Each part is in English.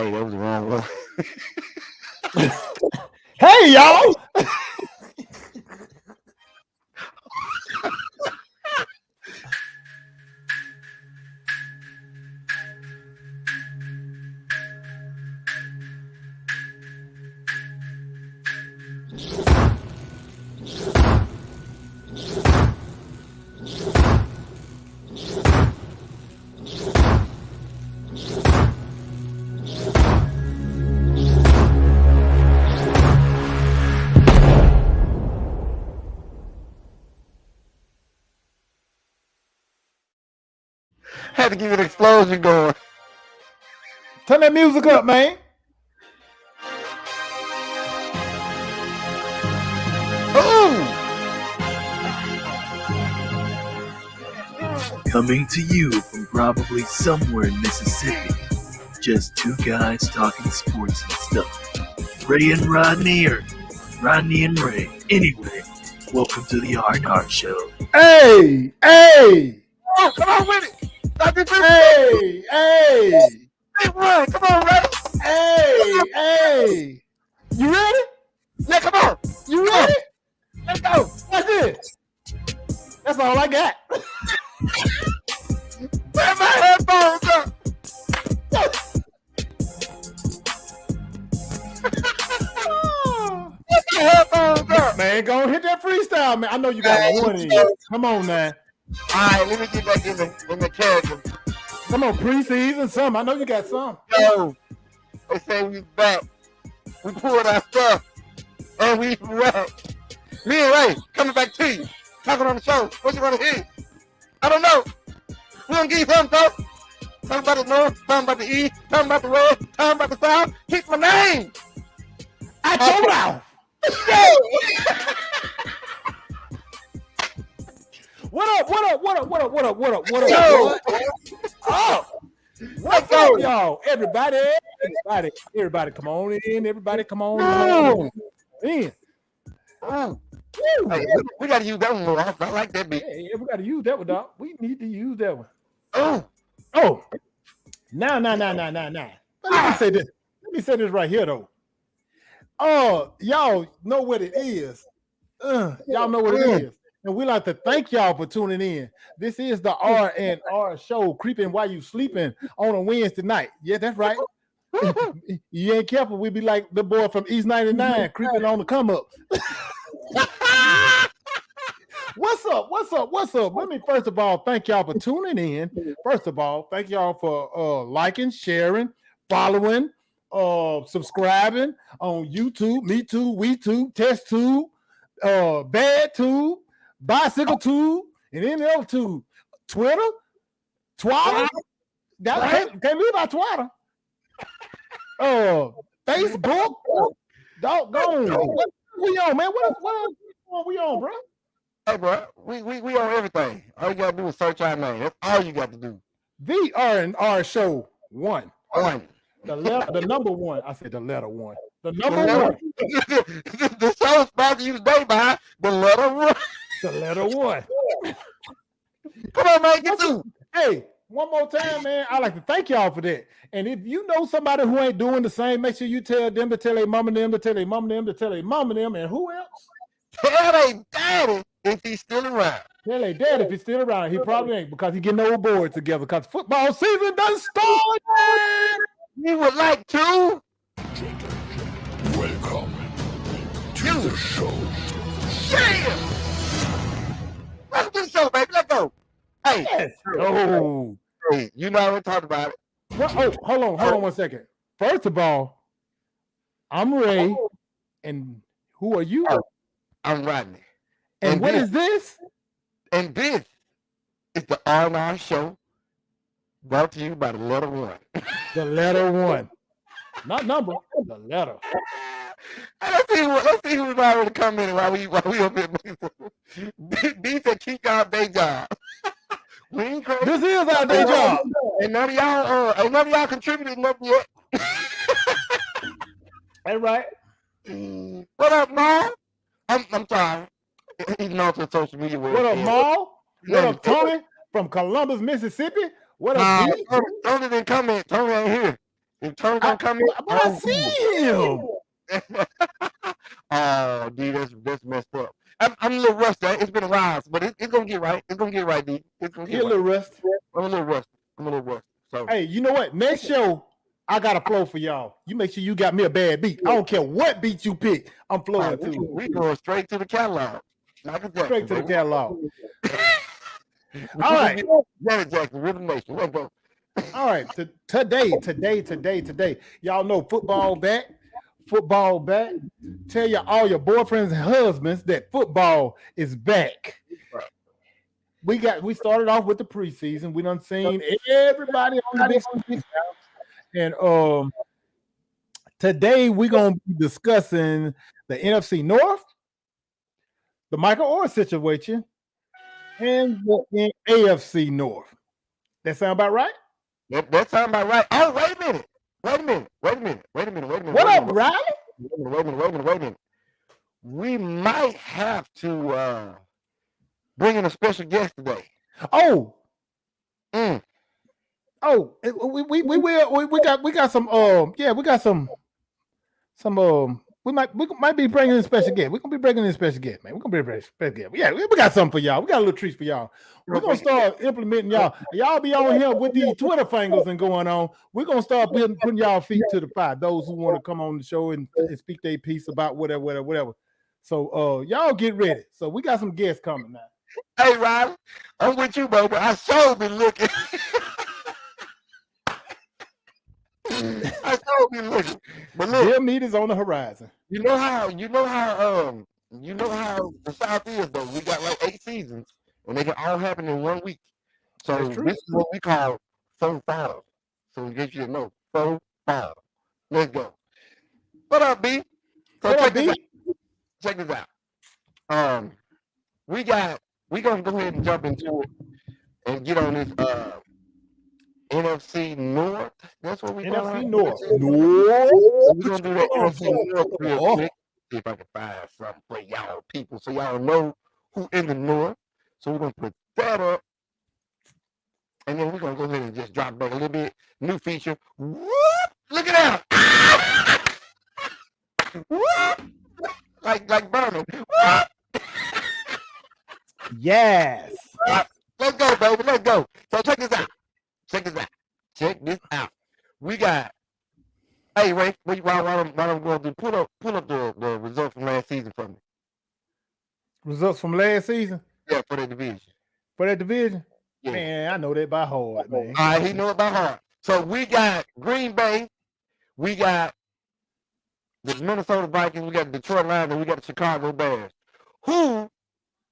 Hey, that was the wrong one. Hey, y'all. Had to give an explosion going. Turn that music up, man. Ooh! Coming to you from probably somewhere in Mississippi. Just two guys talking sports and stuff. Ray and Rodney, or Rodney and Ray. Anyway, welcome to the R&R Show. Hey. Oh, come on with it. Hey. Big run. Come on, Ray. Hey. You ready? Yeah, come on. You ready? Let's go. That's it. That's all I got. Turn my headphones up. Put your headphones up. Man, go hit that freestyle, man. I know you got one in you. Come on, man. All right, let me get back in the character. Come on, preseason, some. I know you got some. Yo, they say we back. We pulled our stuff. And we back. Me and Ray coming back to you. Talking on the show. What you want to hear? I don't know. We gonna give you something, though. Talking about the north, talking about the east, talking about the west, talking about the south. Keep my name. I told you. What up? Yo. Oh, what's up, y'all? Everybody, come on in. Everybody, come on in. Hey, we gotta use that one more. I like that beat. Yeah, we gotta use that one, dog. We need to use that one. Oh. Now. Let me say this right here, though. Y'all know what it is. Y'all know what it is. And we like to thank y'all for tuning in. This is the R&R show, creeping while you sleeping on a Wednesday night. Yeah, that's right. You ain't careful, we be like the boy from East 99 creeping on the come up. What's up? Let me first of all thank y'all for tuning in. First of all, thank y'all for liking, sharing, following, subscribing on YouTube, Me Too, We Too, Test Tube, Bad Tube, Bicycle Tube, and any other tube. Twitter, Twitter. Can't leave out Twitter. Facebook. Doggone. What we on, man? What we on, bro? Hey, bro, we on everything. All you gotta do is search our name. That's all you got to do. The R&R Show 1. The number one. I said the letter 1. The number 1. The show is sponsored you today by the letter 1. The letter 1. Come on, man, get to. Hey, one more time, man. I like to thank y'all for that. And if you know somebody who ain't doing the same, make sure you tell them to tell their mama them to tell their mama them to tell their mama them, and who else? Tell their daddy if he's still around. Tell their dad if he's still around. He probably ain't, because he getting old bored together because football season done started. You would like to? Welcome to the show. Yeah! Welcome to the show, baby. Let's go. Hey. Yes. Oh. Hey, you know I already talked about it. Well, hold on 1 second. First of all, I'm Ray, and who are you? I'm Rodney. And what is this? And this is the R&R show brought to you by the letter 1. The letter 1. Not number, the letter. Let's see who's already coming while we up here. These are keep our day job. We ain't crazy. This is our day job. Ain't none of y'all contributed nothing yet. Hey, right. What up, Mom? I'm sorry. He's known to social media. What up, Maul? What up, Tony from Columbus, Mississippi? What up, Tony didn't come in. Tony ain't here. If Turner gonna come in, but I see him. Oh, D, that's messed up. I'm a little rusty. It's been a while, but it's gonna get right. It's gonna get right, D. It's gonna He get a little right. rusty. I'm a little rusty. So Hey, you know what? Next show, I got a flow for y'all. You make sure you got me a bad beat. I don't care what beat you pick. I'm flowing right, too. we going straight to the catalog. Straight to the catalog. All right. Janet Jackson, Rhythm Nation. Let's go. All right. Today. Y'all know football back. Tell all your boyfriends and husbands that football is back. Right. We started off with the preseason. We done seen everybody on the big stage. And today we're gonna be discussing the NFC North, the Michael Orr situation, and the AFC North. That sound about right? That sound about right. Oh, wait a minute. What up, Riley? Wait a minute. We might have to bring in a special guest today. Oh, we got some we might be bringing in a special guest. We're gonna be bringing in a special guest, man. We're gonna be bringing a special guest. Yeah, we got something for y'all. We got a little treats for y'all. We're gonna start implementing y'all. Y'all be on here with these Twitter fingers and going on. We're gonna start putting y'all feet to the fire. Those who want to come on the show and speak their piece about whatever. So y'all get ready. So we got some guests coming now. Hey, Riley, I'm with you, bro, but I sure been looking. But look, their meat is on the horizon. You know how the South is though. We got like 8 seasons, and they can all happen in 1 week. So this is what we call 4-5. So in case you didn't know, 4-5. Let's go. What up, B? So check this out. We're gonna go ahead and jump into it and get on this NFC North. That's what we NFC North. We're gonna do that NFC North real quick. See if I can find something for y'all people so y'all know who in the North. So we're gonna put that up. And then we're gonna go ahead and just drop back a little bit. New feature. Whoop! Look at that. Whoop! Like Berman. Whoop! Yes. Let's go, baby. Let's go. So check this out. We got. Hey, Ray, while I'm going to pull up the results from last season for me. Results from last season? Yeah, for that division. Yeah. Man, I know that by heart, man. All right, he know it by heart. So we got Green Bay, we got the Minnesota Vikings, we got the Detroit Lions, and we got the Chicago Bears. Who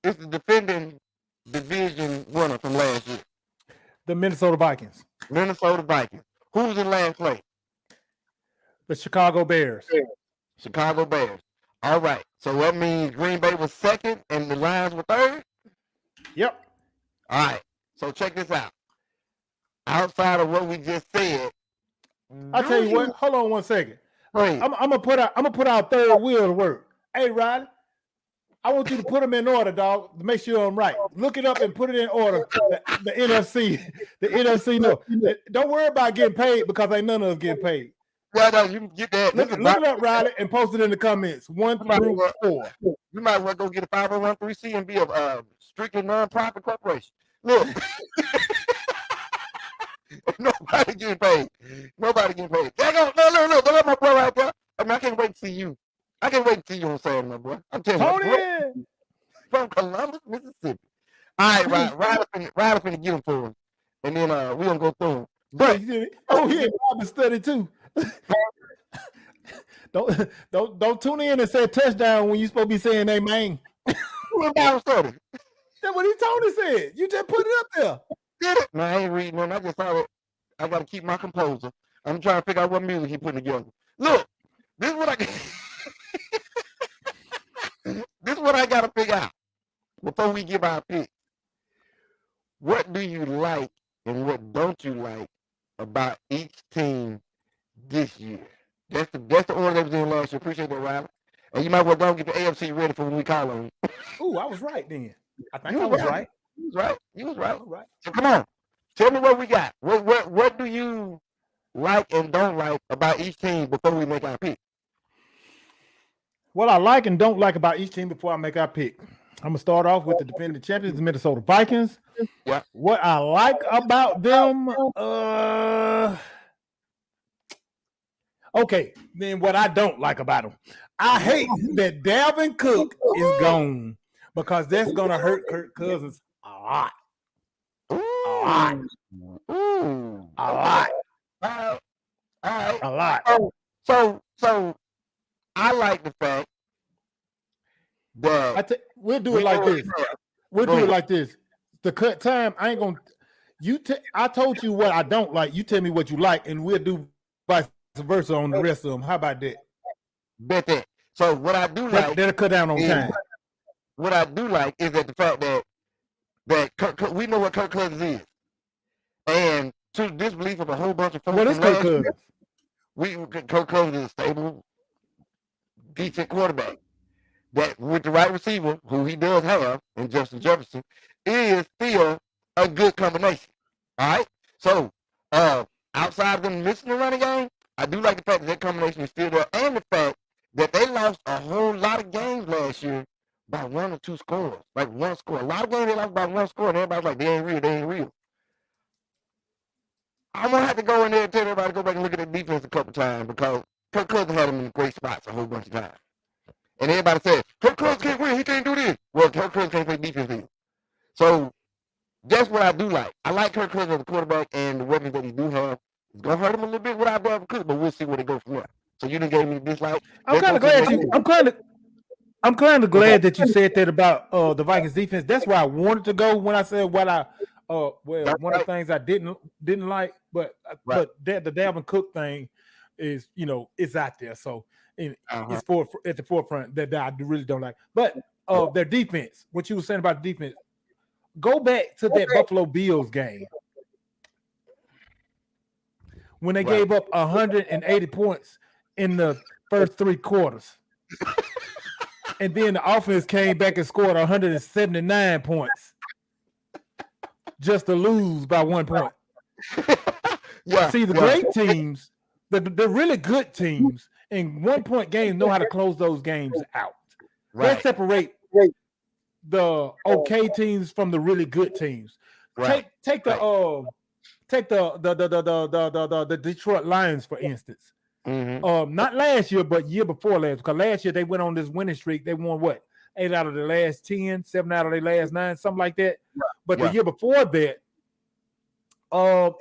is the defending division winner from last year? The Minnesota Vikings. Who's in last place? The Chicago Bears. All right. So that means Green Bay was second and the Lions were third? Yep. All right. So check this out. Outside of what we just said, I'll tell you what. Hold on 1 second. Wait. I'm gonna put our third wheel to work. Hey, Riley, I want you to put them in order, dog, to make sure I'm right. Look it up and put it in order. The NFC. No, don't worry about getting paid because ain't none of us getting paid. Yeah, no, you can get that. Look it up, Riley, and post it in the comments. 1 through 4. You might well go get a 501(c) and be a strictly non-profit corporation. Look, nobody getting paid. There go, no, don't let my boy right there. I mean, I can't wait to see you. On Saturday, my boy. I'm telling you, from Columbus, Mississippi. All right, Riley finna get him for him, and then we gonna go through him. But yeah, Bible study too. Don't tune in and say touchdown when you supposed to be saying amen. Who Bible study? That's what he Tony said. You just put it up there. Did it? No, I ain't reading none. I just saw it. I gotta keep my composure. I'm trying to figure out what music he putting together. Look, this is what I gotta figure out before we give our pick. What do you like and what don't you like about each team this year? That's the order they was in last year. Appreciate that, Riley. And you might well go get the AFC ready for when we call on you. Ooh, I was right then. I think I was right. You was right. So come on. Tell me what we got. What do you like and don't like about each team before we make our pick? What I like and don't like about each team before I make our pick. I'm gonna start off with the defending champions, the Minnesota Vikings. Yeah. What I like about them, okay. Then what I don't like about them, I hate that Dalvin Cook is gone because that's gonna hurt Kirk Cousins a lot. Ooh. Ooh. A lot. All right. A lot. So I like the fact that We'll do it like this. We'll do it like this. The cut time, I ain't gonna. I told you what I don't like. You tell me what you like, and we'll do vice versa on the rest of them. How about that? Bet that. So what I do like, That'll cut down on time. What I do like is that the fact that we know what Kirk Cousins is, and to the disbelief of a whole bunch of folks. What is Kirk Cousins? Kirk Cousins is a stable, decent quarterback that with the right receiver, who he does have, in Justin Jefferson, is still a good combination. All right. So outside of them missing the running game, I do like the fact that combination is still there, and the fact that they lost a whole lot of games last year by 1 or 2 scores, like 1 score. A lot of games they lost by 1 score, and everybody's like, they ain't real. I'm gonna have to go in there and tell everybody to go back and look at the defense a couple times because Kirk Cousins had them in great spots a whole bunch of times. And everybody said, Kirk Cousins can't win, he can't do this. Well, Kirk Cousins can't play defense either. So that's what I do like. I like Kirk Cousins as a quarterback, and the weapons that he do have. It's gonna hurt him a little bit without Dalvin Cook, but we'll see where they go from there. So you done gave me this like. I'm kind of glad that you said that about the Vikings defense. That's where I wanted to go when I said what I one of the things I didn't like, but the Dalvin Cook thing is, it's out there. So it's at the forefront that I really don't like. But their defense, what you were saying about the defense, go back to that Buffalo Bills game when they gave up 180 points in the first 3 quarters. And then the offense came back and scored 179 points just to lose by 1 point. See, the great teams, the really good teams in 1 point games know how to close those games out. They separate the okay teams from the really good teams. Take the Detroit Lions, for instance. Mm-hmm. Not last year, but year before last. Because last year they went on this winning streak. They won 8 out of the last 10, 7 out of the last 9, something like that. But the year before that,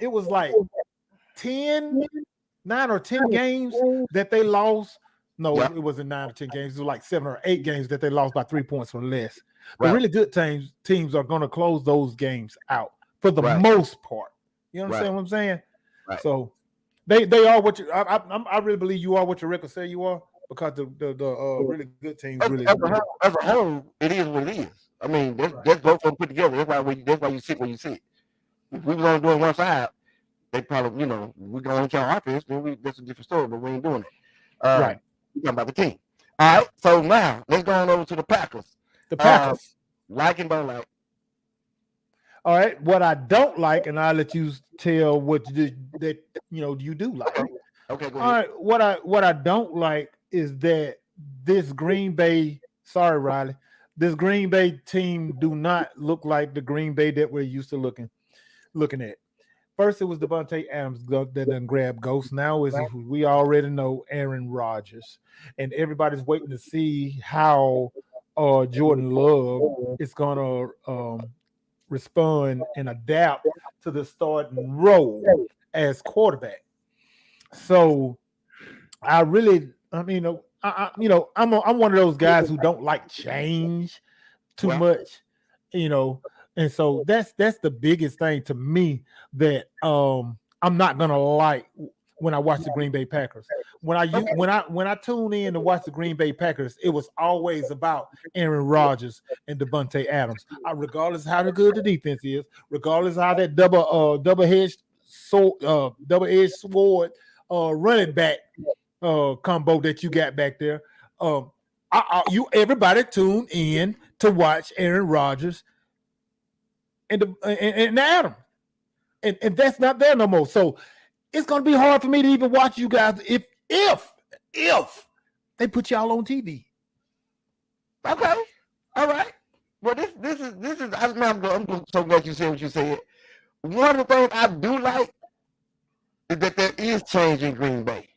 it was like 9 or 10 games that they lost. No, it wasn't 9 or 10 games. It was like 7 or 8 games that they lost by 3 points or less. The really good teams are going to close those games out for the most part. You understand what I'm saying? Right. So they are what you. I really believe you are what your record say you are, because the really good teams as a whole, it is what it is. I mean, that's both of them put together. That's why you sit where you sit. If we was only doing one side, they probably, we go on our offense, then that's a different story, but we ain't doing it. Right. We're talking about the team. All right. So now let's go on over to the Packers. The Packers. Like and don't like. All right. What I don't like, and I'll let you tell what you do like. Okay. Go ahead. All right. What I don't like is that this Green Bay. Sorry, Riley. This Green Bay team do not look like the Green Bay that we're used to looking at. First, it was Devontae Adams that done grabbed Ghost. Now is we already know Aaron Rodgers, and everybody's waiting to see how Jordan Love is gonna respond and adapt to the starting role as quarterback. So, I'm one of those guys who don't like change too much, and so that's the biggest thing to me that I'm not gonna like when I watch the Green Bay Packers. When I tune in to watch the Green Bay Packers, it was always about Aaron Rodgers and Devontae Adams. Regardless of how good the defense is, regardless of how that double-edged sword running back combo that you got back there, everybody tune in to watch Aaron Rodgers and Adam, and that's not there no more. So it's gonna be hard for me to even watch you guys if they put y'all on TV. Okay, all right. Well, this is. I'm so glad you said what you said. One of the things I do like is that there is change in Green Bay.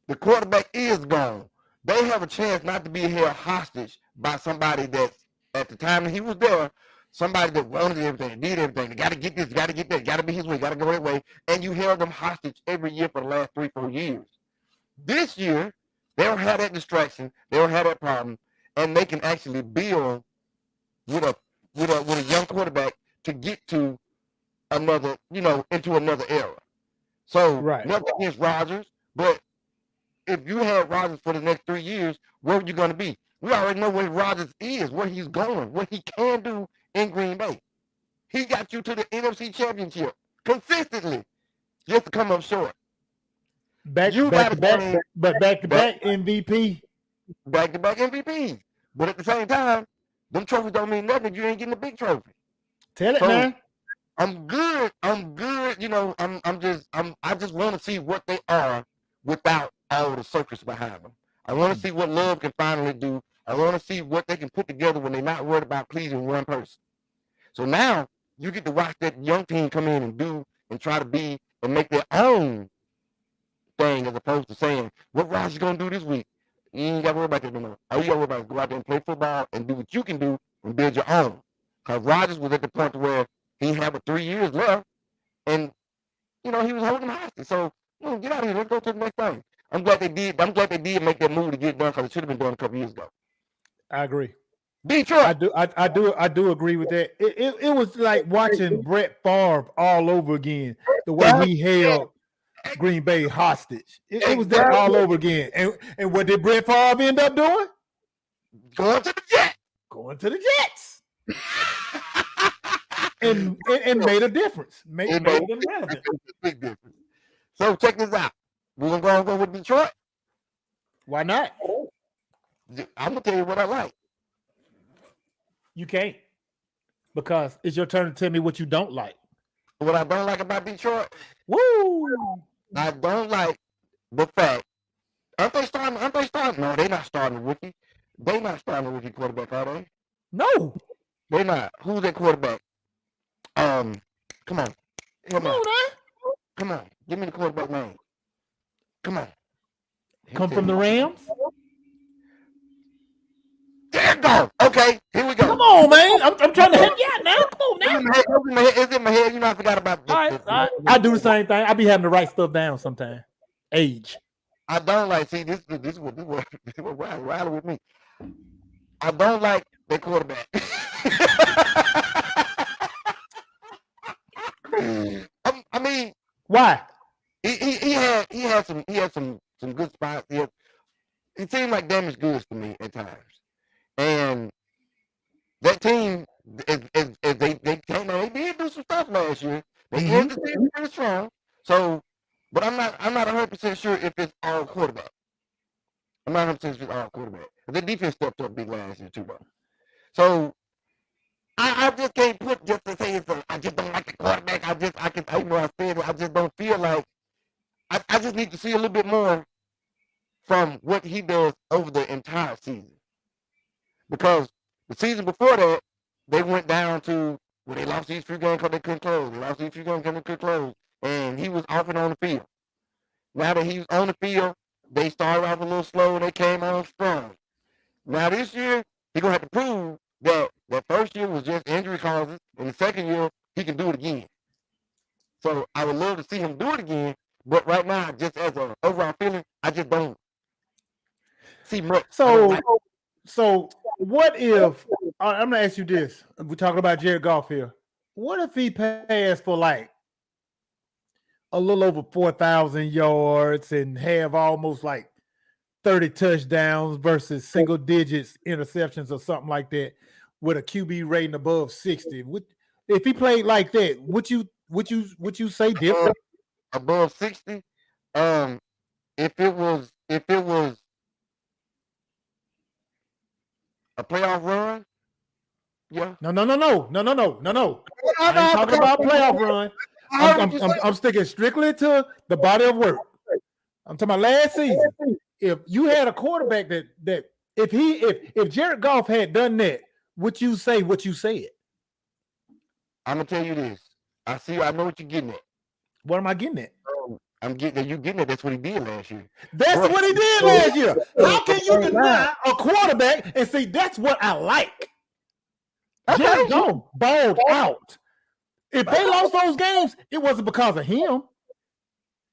The quarterback is gone. They have a chance not to be held hostage by somebody that, at the time that he was there, somebody that wanted everything, did everything. They got to get this, got to get that, got to be his way, got to go that way. And you held them hostage every year for the last 3-4 years. This year, they don't have that distraction. They don't have that problem. And they can actually build with a young quarterback to get to another, into another era. So, nothing against Rodgers, but if you had Rodgers for the next 3 years, where are you going to be? We already know where Rodgers is, where he's going, what he can do in Green Bay. He got you to the NFC Championship consistently, just to come up short. Back to back MVP. Back to back MVP. But at the same time, them trophies don't mean nothing if you ain't getting a big trophy. Tell it, man. I'm good. I just want to see what they are without all the circus behind them. I want to see what Love can finally do. I want to see what they can put together when they're not worried about pleasing one person. So now you get to watch that young team come in and do and try to be and make their own thing, as opposed to saying, what Rodgers going to do this week? You ain't got to worry about that no more. All you got to worry about is go out there and play football and do what you can do and build your own. Because Rodgers was at the point where he had 3 years left, and, he was holding hostage. So, get out of here. Let's go to the next thing. I'm glad they did make that move to get it done, because it should have been done a couple years ago. I agree. Detroit. I do agree with that. It was like watching Brett Favre all over again, the way he held Green Bay hostage. It was that all over again. And what did Brett Favre end up doing? Going to the Jets. Going to the Jets. and made a difference. Made them relevant. Big difference. So check this out. We're going to go with Detroit. Why not? I'm going to tell you what I like. You can't. Because it's your turn to tell me what you don't like. What I don't like about Detroit? Woo! I don't like the fact. Aren't they starting? No, they're not starting a rookie. They're not starting a rookie quarterback, are they? No. They're not. Who's that quarterback? Come on. Come on, man. Come on. Give me the quarterback name. Come on. Come from the Rams? There you go. Okay, here we go. Come on, man. I'm trying to help you out now. Come on now. It's in my head. I forgot about this. All right. I do the same thing. I be having to write stuff down sometimes. Age. I don't like, see, this is what riding with me. I don't like their quarterback. I mean, why? He had some good spots. It seemed like damaged goods to me at times. And that team, they did do some stuff last year. They ended the season pretty strong. So, but I'm not 100% sure if it's all quarterback. I'm not 100% sure if it's all quarterback. The defense stepped up big last year too, though. So I just can't put just to say I just don't like the quarterback. I just don't feel like I just need to see a little bit more from what he does over the entire season. Because the season before that, they went down to where they lost these few games because they couldn't close. They lost these few games because they couldn't close. And he was off and on the field. Now that he's on the field, they started off a little slow. They came on strong. Now this year, he's going to have to prove that first year was just injury causes. And the second year, he can do it again. So I would love to see him do it again. But right now, just as an overall feeling, I just don't see much. So what if, I'm going to ask you this. We're talking about Jared Goff here. What if he passed for like a little over 4,000 yards and have almost like 30 touchdowns versus single digits interceptions or something like that with a QB rating above 60? If he played like that, would you say different? Above 60? If it was a playoff run, yeah. No. I ain't talking about playoff run. I'm sticking strictly to the body of work. I'm talking about last season. If you had a quarterback that if Jared Goff had done that, would you say what you said? I'm gonna tell you this. I know what you're getting at. What am I getting at? I'm getting that you getting it. That's what he did last year. That's what he did last year. How can you deny a quarterback and say that's what I like? Jared Goff balled out. If they lost those games, it wasn't because of him.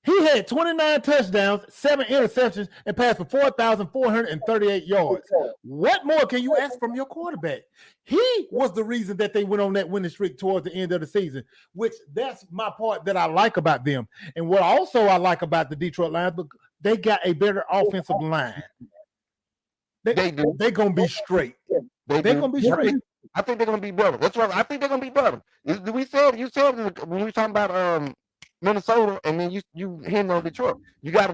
He had 29 touchdowns, 7 interceptions, and passed for 4,438 yards. What more can you ask from your quarterback? He was the reason that they went on that winning streak towards the end of the season, which that's my part that I like about them. And what also I like about the Detroit Lions, they got a better offensive line. They're going to be straight. They're going to be straight. I think they're going to be better. That's right. I think they're going to be better. You said when we were talking about Minnesota, and then you hitting on Detroit. You got to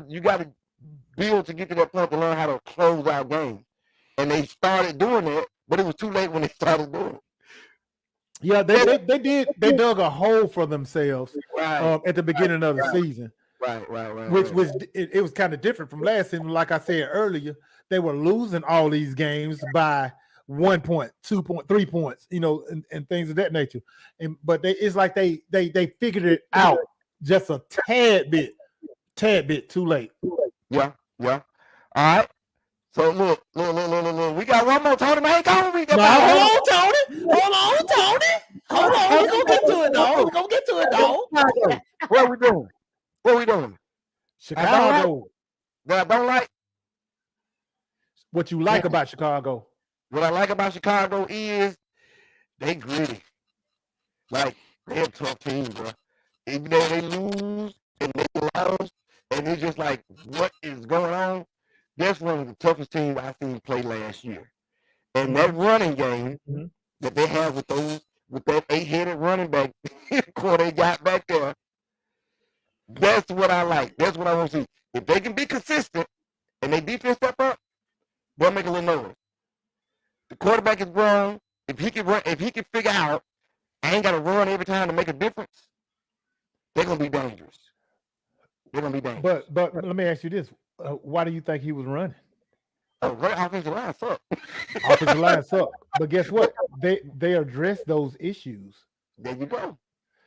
build to get to that point to learn how to close out games. And they started doing that, but it was too late when they started doing it. Yeah, they did. They dug a hole for themselves at the beginning of the season. Right. Which was it was kind of different from last season. Like I said earlier, they were losing all these games by 1 point, 2 point, 3 points, and things of that nature. But it's like they figured it out just a tad bit too late. Yeah. All right. So look. We got one more, Tony. Man, hold on, Tony. Hold on. We're gonna get to it, dog. What are we doing? Chicago. I don't like. What you like about Chicago? What I like about Chicago is they gritty. Like, they're a tough team, bro. Even though they lose and they lose, and it's just like, what is going on? That's one of the toughest teams I've seen play last year. And that running game that they have with that 8-headed running back core they got back there, that's what I like. That's what I want to see. If they can be consistent and they defense step up, they'll make a little noise. The quarterback is wrong. If he can figure out I ain't got to run every time to make a difference, they're gonna be dangerous. But let me ask you this: why do you think he was running? Offensive line suck. Offensive line suck. But guess what? They addressed those issues. There you go.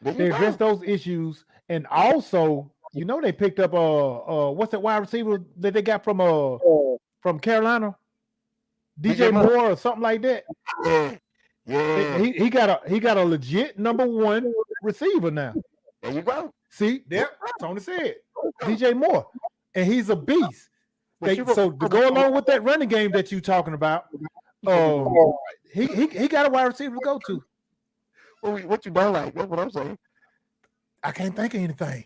They addressed those issues, and also, they picked up what's that wide receiver that they got from Carolina? DJ Moore or something like that. Yeah. He got a legit number one receiver now. There you go. See, there, Tony said DJ Moore, and he's a beast. So to go along with that running game that you talking about, he got a wide receiver to go to. What you don't like? That's what I'm saying. I can't think of anything.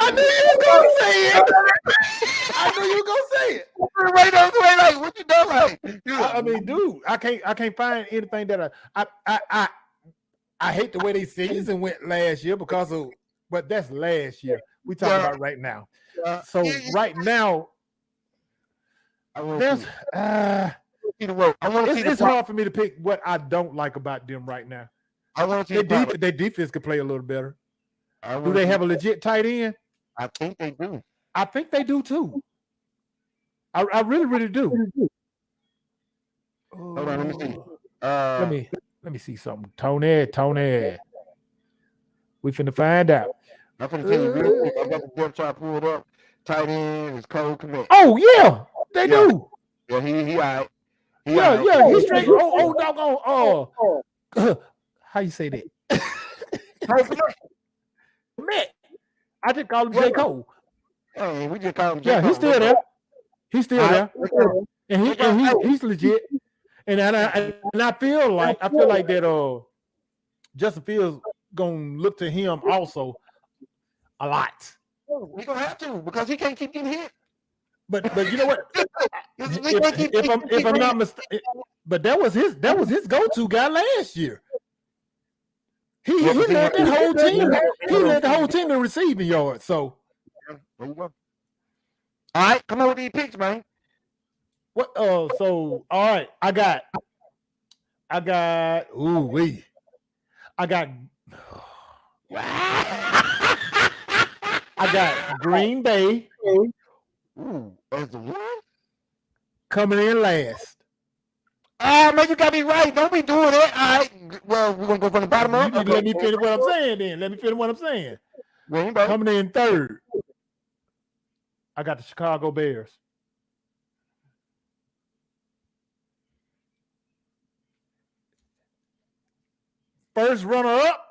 I knew you was gonna say it. Wait, what you don't like? I mean, dude, I can't find anything that I hate the way they season went last year but that's last year. We talking about right now. So right now, there's it's hard for me to pick what I don't like about them right now. Their defense could play a little better. Do they have a legit tight end? I think they do. I think they do too. I really, really do. Hold on, let me see. Let me see something. Tony. We finna find out. I'm finna tell you real quick. I got the depth chart pulled up. Tight end is Cole Kmet. Oh yeah, they do. Yeah, he all right. He's straight. Doggone. How you say that? Kmet. I just call him J. Cole. Hey, we just call him J. Cole. Yeah, he's still there. He's still there, and he's legit. And I feel like that. Justin Fields gonna look to him also a lot. We're gonna have to because he can't keep getting hit. But you know what? if I'm not mistaken, but that was his go-to guy last year. He led the whole team. He led the whole team in receiving yards. So there you go. All right, come on with these picks, man. What? So all right, I got I got I got Green Bay As the one? coming in last. Ah, man, you got me right. Don't be doing that. All right. Well, we're gonna go from the bottom You up. need to let me finish what I'm saying. Then let me finish what I'm saying. Green Bay. Coming in third, I got the Chicago Bears. First runner up.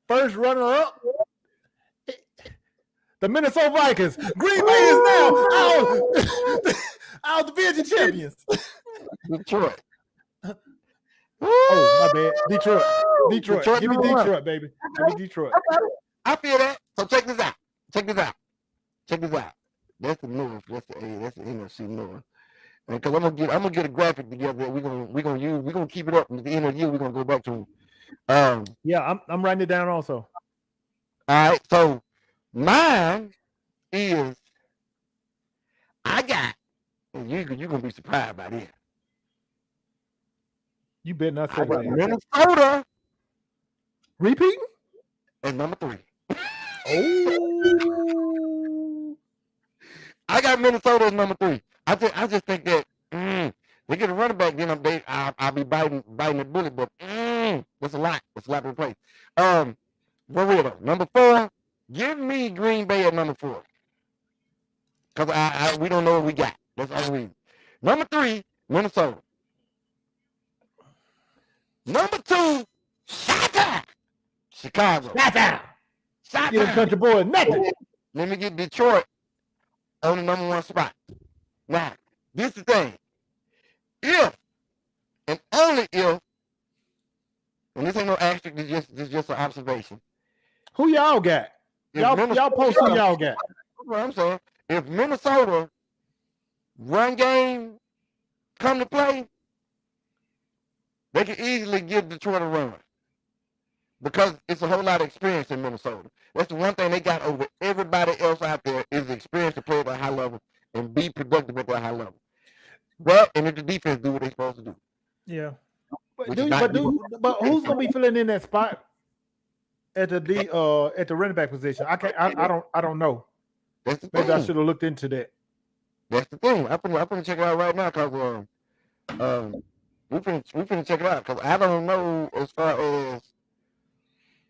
First runner up. The Minnesota Vikings. Green Bay is now our division champions. Detroit. Oh, my bad. Detroit. Detroit Give me number one. Detroit, baby. Give me Detroit. I feel that. So check this out. Check this out. That's the North. That's the NFC North. Because I'm gonna get a graphic together. We're gonna keep it up. At the end of the year, we're gonna go back to. Yeah, I'm writing it down also. All right. So mine is I got. And you're gonna be surprised by this. You better not say I got that. Minnesota Repeating? at number 3. Oh. I got Minnesota at number 3. I just think that they get a running back, then I'll be biting the bullet, but that's a lot. That's a lot to replace. For real though, number 4, give me Green Bay at number 4. Because we don't know what we got. That's all we need. Number 3, Minnesota. Number 2, Chicago. Get a country boy nothing. Let me get Detroit on the number 1 spot. Now, this is the thing. If, and only if, and this ain't no asterisk, this is just an observation. Who y'all got? Y'all post who y'all got. That's what I'm saying. If Minnesota run game come to play, they can easily give Detroit a run. Because it's a whole lot of experience in Minnesota. That's the one thing they got over everybody else out there is the experience to play at a high level and be productive at that high level. Well, and if the defense do what they're supposed to do. Yeah. But who's gonna be filling in that spot at the running back position? I don't know. That's the Maybe thing. I should have looked into that. That's the thing. I'm gonna check it out right now because we finna check it out because I don't know as far as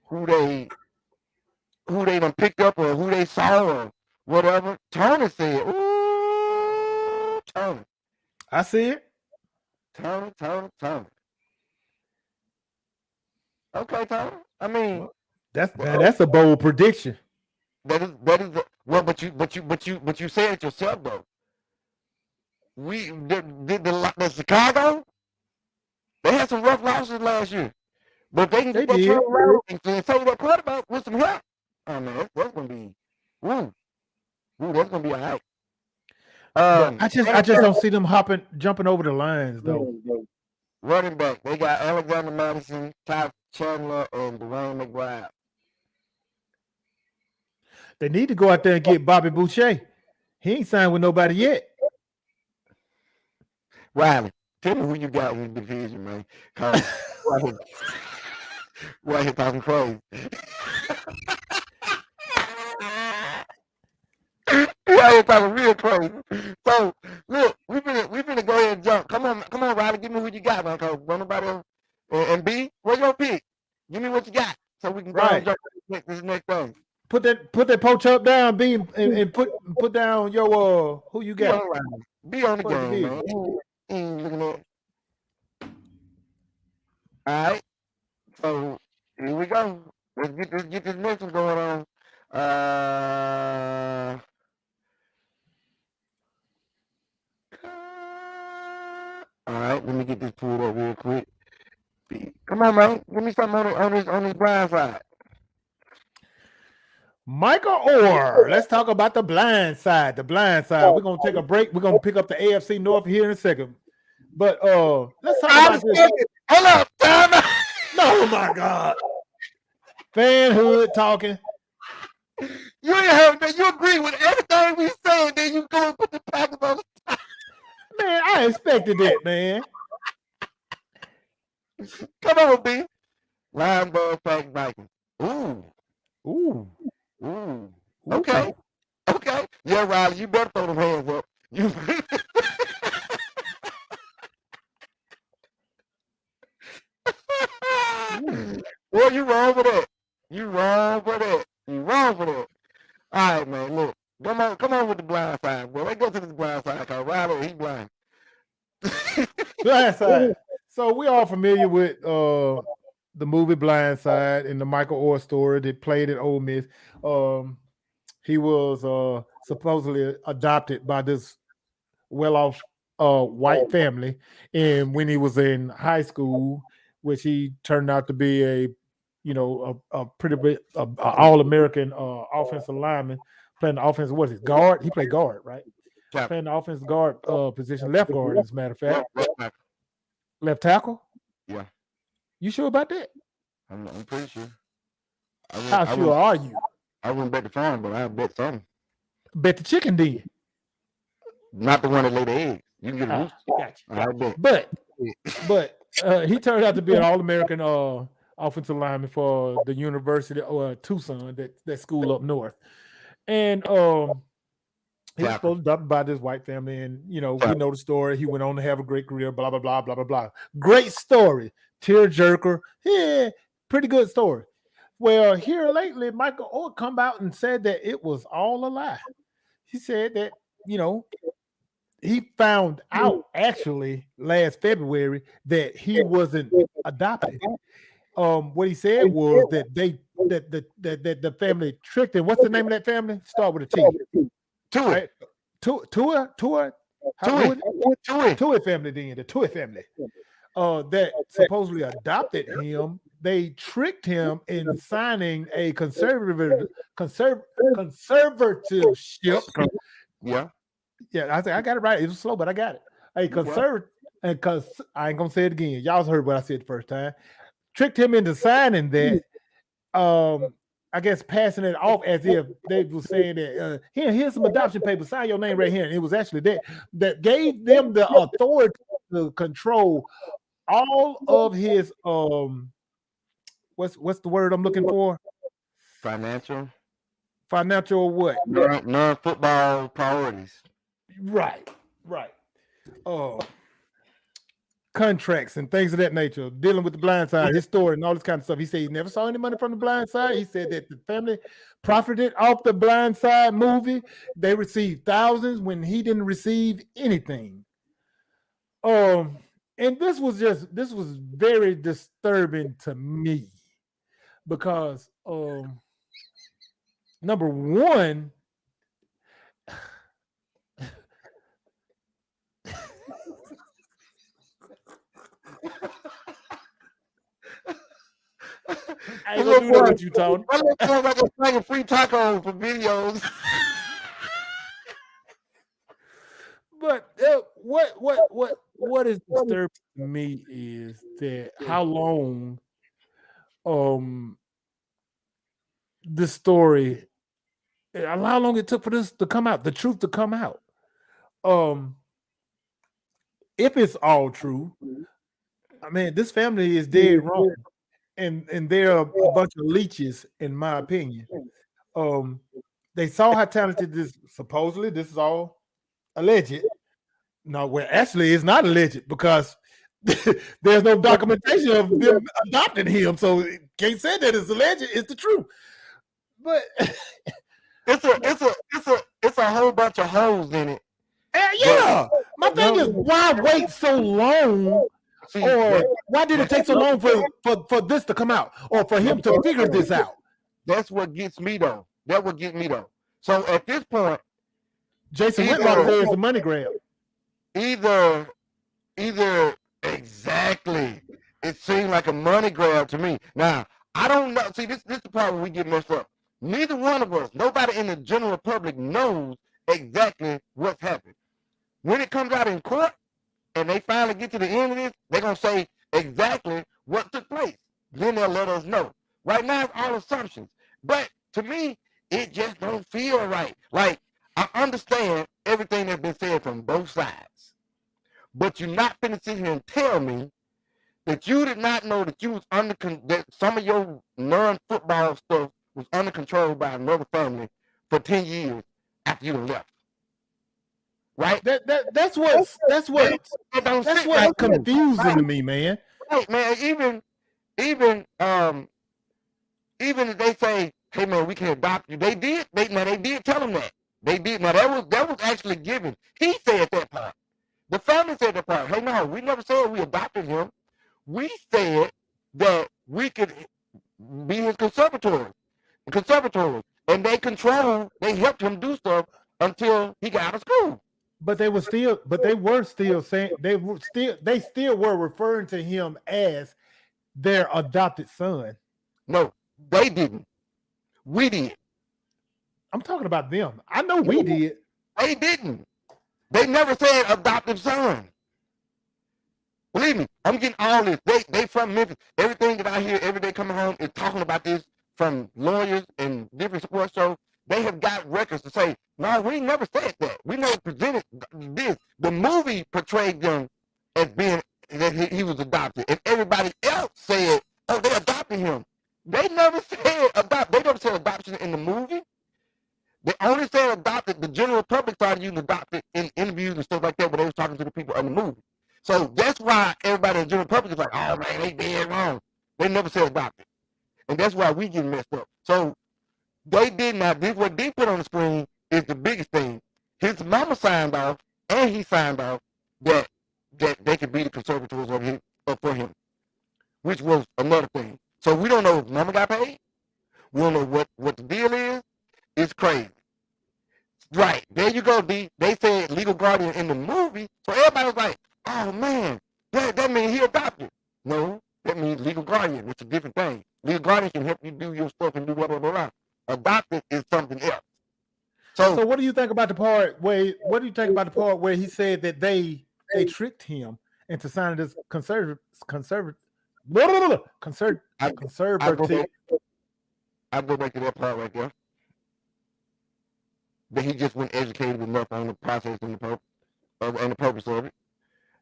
who they done picked up or who they saw or whatever. Turner said, "Ooh, Turner." I see it. Turner. Okay, Turner. I mean, that's a bold prediction. that is but you said it yourself though. The Chicago, they had some rough losses last year, but they can get that turn around and take that quarterback with some help. Oh man, that's gonna be, that's gonna be all right. I just don't see them jumping over the lines though. Running back, they got Alexander Madison, Ty Chandler, and Dwayne McBride. They need to go out there and get Bobby Boucher. He ain't signed with nobody yet. Riley, tell me who you got in the division, man. Cause right here talking crazy. Right here talking real crazy. So look, we finna go ahead and jump. Come on, Riley, give me who you got, man. Cause nobody else. And B, what's your pick? Give me what you got, so we can go and jump this next thing. Put that poach up down, B, and put down your who you got. Be on the game, man. Looking at. All right, so here we go. Let's get this next one going on. All right, let me get this pulled up real quick. Come on, man. Give me something on this blind side. Michael Orr. Let's talk about the blind side. The blind side. We're gonna take a break. We're gonna pick up the AFC North here in a second. But let's talk about this. Hold up, time out. Oh my God. Fanhood talking. You ain't heard that. You agree with everything we said, then you go and put the Packers on the top. Man, I I expected that, man. Come on, B. Linebacker, Pack Vikings. Ooh. Ooh. Ooh. Okay. Okay. Yeah, Riley, you better throw them hands up. You Boy, you wrong for that. You wrong for that. You wrong for that. All right, man. Look, come on with the blind side, boy. Let's go to this blind side because Riley, he blind. Blind Side. So we all familiar with the movie Blind Side and the Michael Orr story that played at Ole Miss. He was supposedly adopted by this well-off white family, and when he was in high school, which he turned out to be a pretty big all-American offensive lineman playing the offensive, what is it, guard? He played guard, right? Yeah. Playing the offensive guard position, left guard, as a matter of fact. Left tackle? Yeah. You sure about that? I'm pretty sure. How sure are you? I wouldn't bet the farm, but I bet something. Bet the chicken then. Not the one that laid the eggs. You can get a rooster. Gotcha. I bet. But he turned out to be an All-American offensive lineman for the University of Tucson, that school up north. And he was supposed to be adopted by this white family, and we know the story. He went on to have a great career, blah blah blah blah blah blah. Great story, tearjerker. Yeah, pretty good story. Well, here lately, Michael Orr come out and said that it was all a lie. He said that he found out actually last February that he wasn't adopted. What he said was that the family tricked him. What's the name of that family? Start with a T. Tui. Tui family, then the Tui family that supposedly adopted him. They tricked him in signing a conservatorship. Yeah, I got it right. It was slow, but I got it. A conservative, and because I ain't gonna say it again. Y'all heard what I said the first time. Tricked him into signing that. I guess passing it off as if they were saying that here's some adoption papers, sign your name right here. And it was actually that gave them the authority to control all of his what's the word I'm looking for? Financial what? Non-football priorities. Right. Contracts and things of that nature, dealing with the Blind Side, his story and all this kind of stuff. He said he never saw any money from the Blind Side. He said that the family profited off the Blind Side movie. They received thousands when he didn't receive anything. And this was very disturbing to me because number one, I ain't gonna do that with you, Tony. I look like a fucking free taco for videos. But what is disturbing to me is that how long this story, how long it took for this to come out, the truth to come out. If it's all true, I mean, this family is dead wrong. And they're a bunch of leeches, in my opinion. They saw how talented this, supposedly, this is all alleged. No, well, actually, it's not alleged because there's no documentation of them adopting him. So can't say that it's alleged, it's the truth. But it's a whole bunch of holes in it. Yeah. My thing is, why wait so long? Or why did it take so long for this to come out, or for him to figure this out? That's what gets me though. That would get me though. So at this point, Jason Whitlock says the money grab. Either exactly. It seemed like a money grab to me. Now I don't know. See, this is the part where we get messed up. Neither one of us, nobody in the general public knows exactly what's happened. When it comes out in court, and they finally get to the end of this, they're going to say exactly what took place. Then they'll let us know. Right now, it's all assumptions. But to me, it just don't feel right. Like, I understand everything that's been said from both sides. But you're not finna sit here and tell me that you did not know that you was that some of your non-football stuff was under control by another family for 10 years after you left. Right? That's what's confusing to me, man. Right, man. Even if they say, hey man, we can adopt you, they did tell him that. They did. Now that was actually given. He said that part. The family said that part. Hey, no, we never said we adopted him. We said that we could be his conservators, and they helped him do stuff until he got out of school. But they were still saying they still were referring to him as their adopted son. No, they didn't. We did. I'm talking about them. I know we did. They didn't. They never said adoptive son. Believe me, I'm getting all this. They from Memphis. Everything that I hear every day coming home is talking about this from lawyers and different sports shows. They have got records to say, no, we never said that. We never presented this. The movie portrayed them as being that he was adopted, and everybody else said, oh, they adopted him. They never said adopt. They never said adoption in the movie. They only said adopted. The general public started using adopted in interviews and stuff like that, but they was talking to the people in the movie. So that's why everybody in the general public is like, oh man, they dead wrong. They never said adopted. And that's why we get messed up. So they did not. This what they put on the screen is the biggest thing. His mama signed off, and he signed off that they could be the conservators for him, which was another thing. So we don't know if mama got paid. We don't know what the deal is. It's crazy. Right. There you go, D. They said legal guardian in the movie, so everybody was like, oh man, that means he adopted. No, that means legal guardian. It's a different thing. Legal guardian can help you do your stuff and do blah, blah, blah, blah. Adopted is something else. So what do you think about the part where he said that they tricked him into signing this conservative I go back to that part right there. That he just wasn't educated enough on the process and the purpose of it.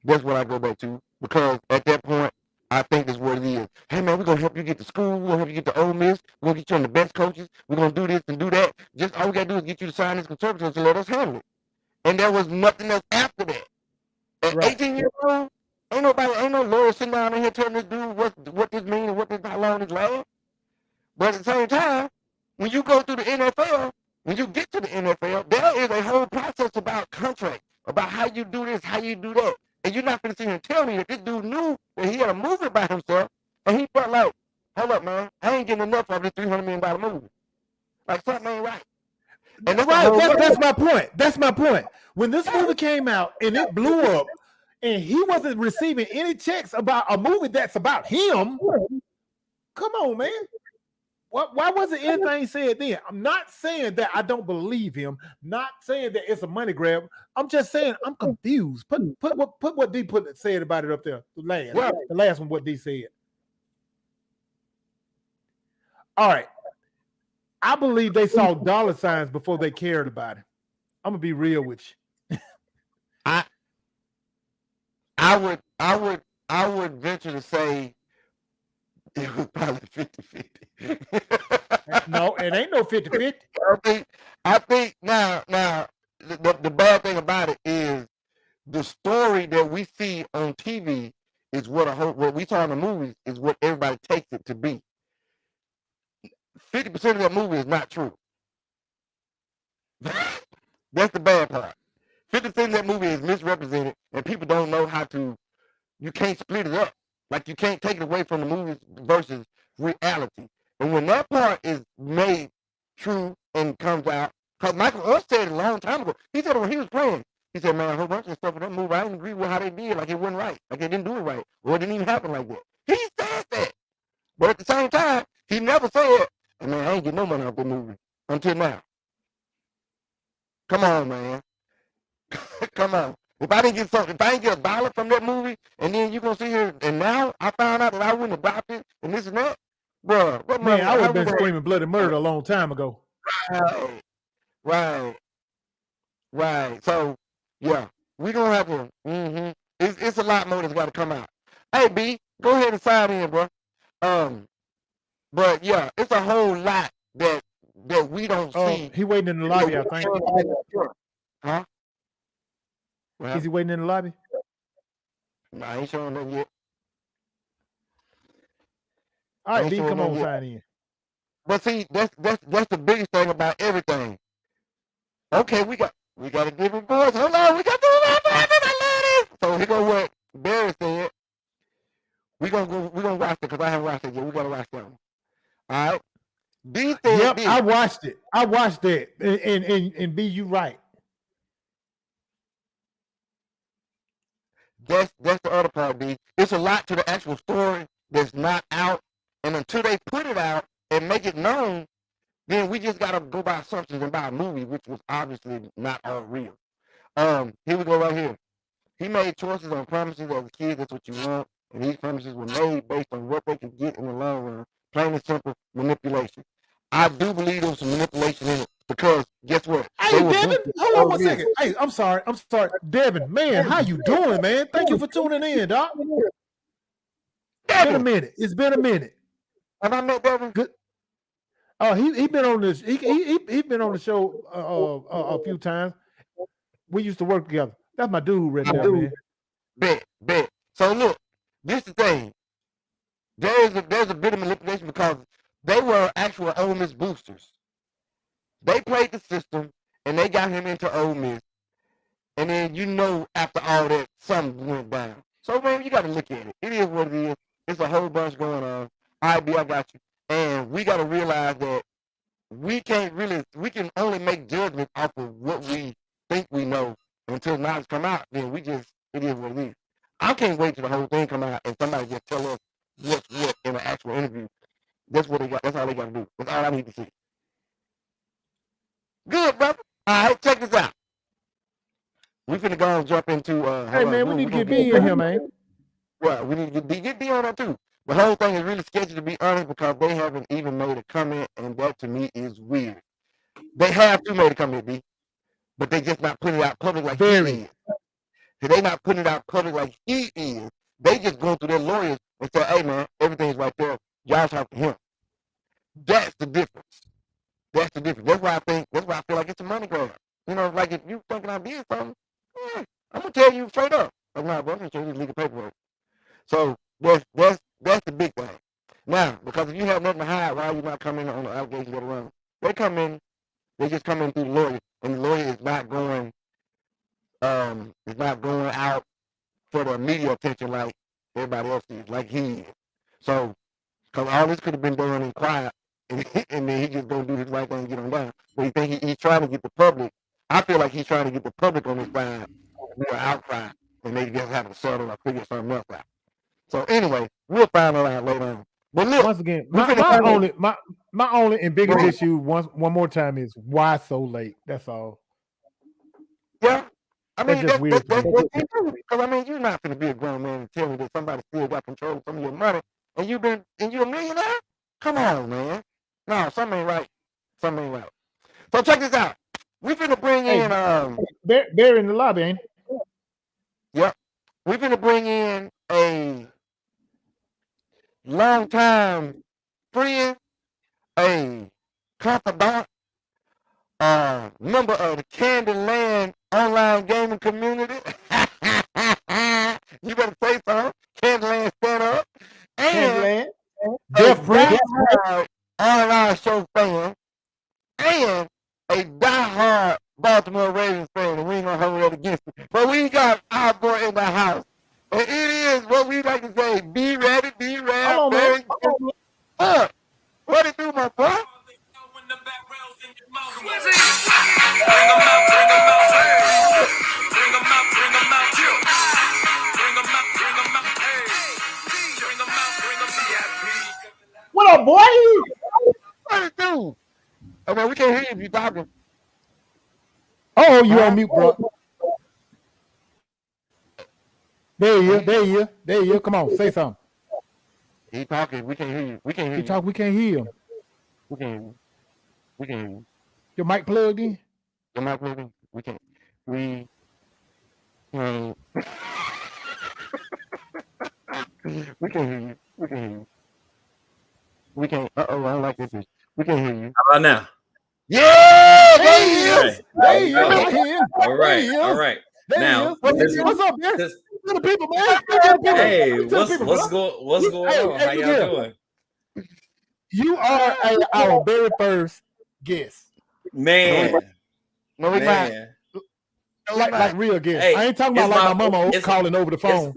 That's what I go back to. Because at that point, I think that's what it is. Hey man, we're gonna help you get to school, we're gonna help you get to Ole Miss, we're gonna get you on the best coaches, we're gonna do this and do that. Just all we gotta do is get you to sign this conservative and let us handle it. And there was nothing else after that. At 18 years old, ain't no lawyer sitting down in here telling this dude what this means and how long this lasts. But at the same time, when you go through the NFL, when you get to the NFL, there is a whole process about contracts, about how you do this, how you do that. And you're not going to sit here and tell me that this dude knew that he had a movie by himself, and he felt like, hold up, man, I ain't getting enough of this $300 million movie. Like, something ain't right. And that's my point. That's my point. When this movie came out and it blew up, and he wasn't receiving any checks about a movie that's about him, come on, man. Why wasn't anything said then? I'm not saying that I don't believe him. Not saying that it's a money grab. I'm just saying I'm confused. Put what D said about it up there. The last one, what D said. All right. I believe they saw dollar signs before they cared about it. I'm gonna be real with you. I would venture to say it was probably 50-50. No, it ain't no 50-50. I think now the bad thing about it is the story that we see on TV is what we saw in the movies is what everybody takes it to be. 50% of that movie is not true. That's the bad part. 50% of that movie is misrepresented, and people don't know how to. You can't split it up. Like you can't take it away from the movies versus reality. And when that part is made true and comes out, because Michael Orr said it a long time ago. He said it when he was playing. He said, man, a whole bunch of stuff in that movie, I didn't agree with how they did. Like it wasn't right. Like they didn't do it right. Or it didn't even happen like that. He said that. But at the same time, he never said, man, I ain't getting no money off the movie until now. Come on, man. Come on. If I didn't get $1 from that movie, and then you gonna sit here and now I found out that I wouldn't adopt it and this and that, bro. Man, I would have been screaming bloody murder a long time ago. Right. So yeah, we gonna have to. It's a lot more that's got to come out. Hey, B, go ahead and sign in, bro. But yeah, it's a whole lot that we don't see. He waiting in the lobby, I think. Huh? Is he waiting in the lobby? No, I ain't showing nothing yet. All right, B, come on, sign in. But see, that's the biggest thing about everything. Okay, we got to give him boys. Hold on, we got to do that. So here go what Barry said. We're gonna watch it because I haven't watched it yet. We gotta watch that one. All right. B said, yep, I watched it. I watched it. And B, you right. That's the other part, B. It's a lot to the actual story that's not out. And until they put it out and make it known, then we just gotta go by assumptions and buy a movie, which was obviously not all real. Here we go right here. He made choices on promises as a kid, that's what you want. And these promises were made based on what they could get in the long run. Plain and simple manipulation. I do believe there was some manipulation in it because guess what? Hey, Devin, hold on 1 second. Hey, I'm sorry. Devin, man, how you doing, man? Thank you for tuning in, Doc. It's been a minute. It's been a minute. Have I met Devin? Good. Oh, he been on this. He been on the show a few times. We used to work together. That's my dude right there, man. Bet. So look, this is the thing. There's a bit of manipulation because they were actual Ole Miss boosters. They played the system and they got him into Ole Miss. And then after all that, something went down. So man, you got to look at it. It is what it is. It's a whole bunch going on. All right, B, I got you. And we got to realize that we can only make judgments off of what we think we know until knowledge come out. Then it is what it is. I can't wait till the whole thing come out and somebody just tell us what's what in an actual interview. That's what they got. That's all they got to do. That's all I need to see. Good, brother. All right, check this out. We finna go and jump into. Hey man, we need to get B in here, man. Well, we need to get B on that too. The whole thing is really sketchy, to be honest, because they haven't even made a comment, and that to me is weird. They have to make a comment, B, but they just not putting it out public like he is. They not putting it out public like he is. They just going through their lawyers and say, hey man, everything's right there. Y'all talk to him. That's the difference. That's why I feel like it's a money grab. Like if you thinking I did something, I'm gonna tell you straight up. I'm not, bro. I'm gonna show you legal paperwork. So that's the big thing. Now, because if you have nothing to hide, why are you not coming on the allegations that are wrong? They just come in through the lawyer, and the lawyer is not going out for the media attention like everybody else is, like he is. So, because all this could have been done in quiet, and then he just gonna do his right thing and get on down. But you think he's trying to get the public? I feel like he's trying to get the public on his side, more outcry, and they just have to settle or figure something else out. So anyway, we'll find that out later on. But look, once again, my only and biggest issue one more time is why so late. That's all. Yeah. I mean, that's weird. That's what you do. Because I mean, you're not going to be a grown man and tell me that somebody still got control of some of your money, and you're a millionaire. Come on, man. No, something ain't right. So check this out. We finna bring in Barry in the lobby, ain't it? Yep. We finna bring in a longtime friend, a confidant, member of the Candyland online gaming community. You better say something. Candyland stand up. And Jeff Prince, online show fan, and a diehard Baltimore Ravens fan, and we ain't gonna hold that against it. But we got our boy in the house. And it is what we like to say, be ready, on, man. What it do, my boy? What up, boy? What it do? Oh, man, we can't hear you if you talking. Oh, you on mute, bro. There you. Come on, say something. He talking. We can't hear you. We can't hear you. Talk. We can't hear him. We can't hear you. Your mic plugged in? Your mic plugged in? We can't. We can't. We can hear you. We can hear you. We can. I don't like this. We can hear you. How about now? Yeah, There there he he is. is. There he is. There you go. I hear him. All right, There he is. all right. There Now, he is. this- What's up, man? this- To the people, man. To the people. hey, To the what's people, what's bro. going Hey, on? hey, How y'all yeah. doing? You are our very first guest. Man, No, we not. man. Like real guest. Hey, I ain't talking about it's like my- my mama it's- calling over the phone.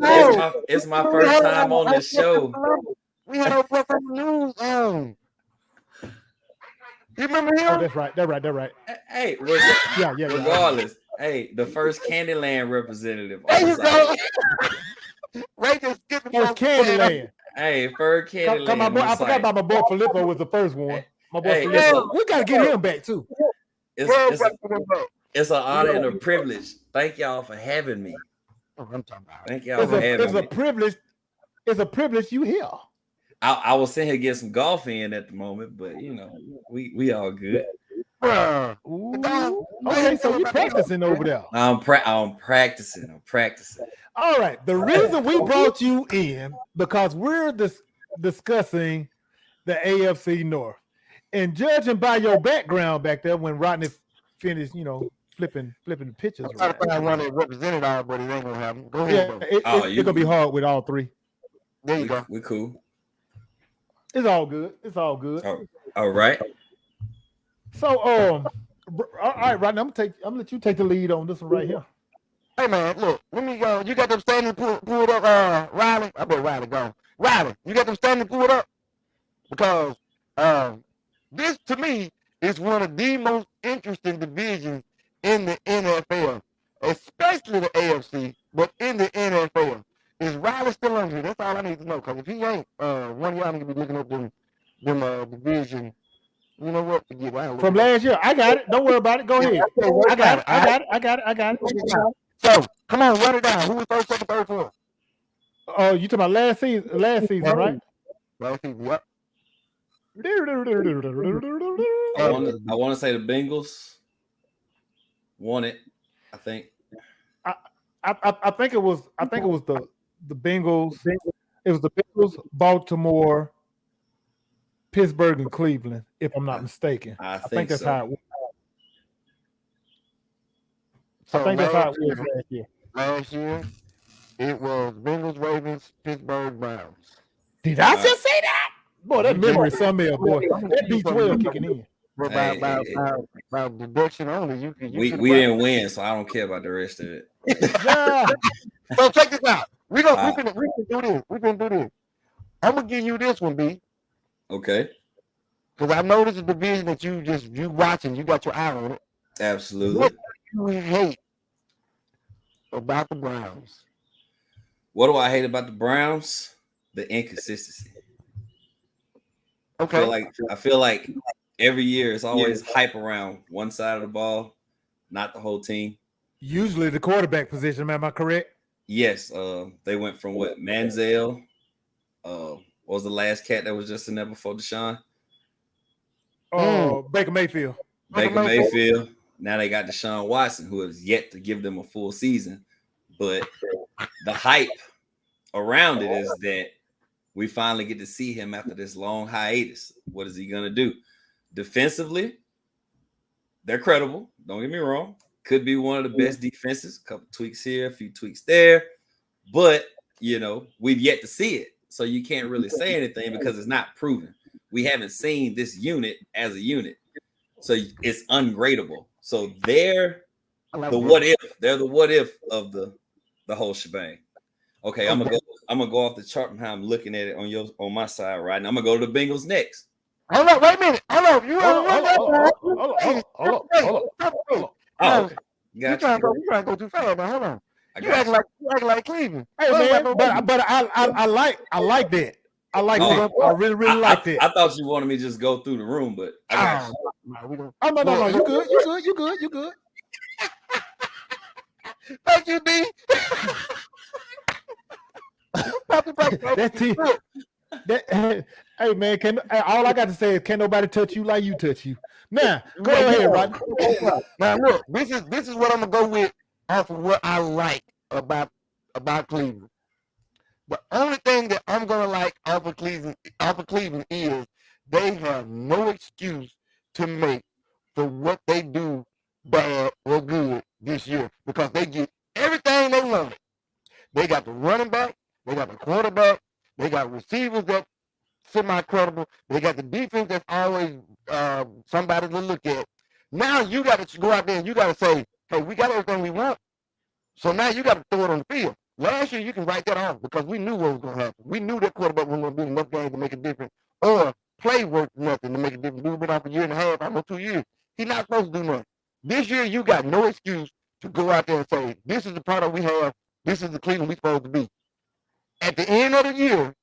It's my first time on this show. We had our boy from the news on. You remember Oh, him? that's right. That's right. Hey, Yeah. regardless, hey, the first Candyland representative. There on you site. go. Ray just skipping First Candyland. Hey, first Candyland. My boy, on I forgot site. about my boy Filippo was the first one. My boy Hey, Filippo. We gotta get him back too. It's an honor and a privilege. Thank y'all for having me. I'm talking about. Thank y'all for having It's a me. privilege. It's a privilege you here. I was sitting here getting some golf in at the moment, but you know, we all good. Bruh. Ooh. Okay, so you practicing over there. I'm practicing. All right. The reason we brought you in because we're discussing the AFC North, and judging by your background back there when Rodney finished, flipping the pitches. I'm trying to find one that represented all, but it ain't gonna happen. Go ahead, Yeah, bro. it's gonna be hard with all three. There you go. We cool. It's all good. Oh, all right. So, all right, Rodney, I'm gonna let you take the lead on this one right here. Hey man, look, let me go. You got them standing pulled up, Riley. I bet Riley gone. Riley, you got them standing pulled up because this to me is one of the most interesting divisions in the NFL, especially the AFC, but in the NFL. Is Riley still on here? That's all I need to know. Because if he ain't, one of y'all need to be looking up them division. You know what? Forget Riley. From last year, I got it. Don't worry about it. Go ahead. I got it. So come on, run it down. Who was first, second, third, fourth? Oh, you talking about last season, right? Last season, yep. I want to say the Bengals won it. I think. I think it was the Bengals. It was the Bengals, Baltimore, Pittsburgh, and Cleveland, if I'm not mistaken. I think that's so. how it was. So I think that's how it was last year. Last year, it was Bengals, Ravens, Pittsburgh, Browns. Did I just say that? Boy, that memory is something else, boy. That B12 kicking in. But by deduction only, you can. We didn't win, so I don't care about the rest of it. Yeah. So check this out. We can do this. We can do this. I'm gonna give you this one, B. Okay. Because I know this is a division that you watching. You got your eye on it. Absolutely. What do you hate about the Browns? What do I hate about the Browns? The inconsistency. Okay. I feel like every year it's always hype around one side of the ball, not the whole team. Usually the quarterback position, am I correct? Yes. They went from Manziel. What was the last cat that was just in there before Deshaun? Baker Mayfield. Baker Mayfield. Now they got Deshaun Watson, who has yet to give them a full season. But the hype around it is that we finally get to see him after this long hiatus. What is he going to do? Defensively, they're credible. Don't get me wrong. Could be one of the best defenses. A couple tweaks here, a few tweaks there. But, we've yet to see it. So you can't really say anything because it's not proven. We haven't seen this unit as a unit. So it's ungradable. So they're the what if. They're the what if of the whole shebang. Okay, I'm gonna go off the chart and how I'm looking at it on my side, right? And I'm gonna go to the Bengals next. Hold on, wait a minute. Hold on. Hold on. Oh, okay. You trying to go too fast, man. Hold on. You acting like Cleveland. Hey man, but I like that. I like that. I really like that. I thought you wanted me to just go through the room, but I got you. No. You good. Thank you, D. That team. Hey man, all I got to say is can't nobody touch you like you touch you. Now, go ahead, Rodney. Now look, this is what I'm gonna go with off of what I like about Cleveland. The only thing that I'm gonna like Alpha Cleveland is they have no excuse to make for what they do bad or good this year because they get everything they wanted. They got the running back, they got the quarterback, they got receivers that semi-credible, they got the defense that's always somebody to look at. Now you got to go out there and you got to say, hey, we got everything we want. So now you got to throw it on the field. Last year you can write that off because we knew what was going to happen. We knew that quarterback wasn't going to be enough games to make a difference or play worth nothing to make a difference. We've been off a year and a half, almost 2 years. He's not supposed to do nothing. This year you got no excuse to go out there and say, this is the product we have. This is the Cleveland we're supposed to be. At the end of the year,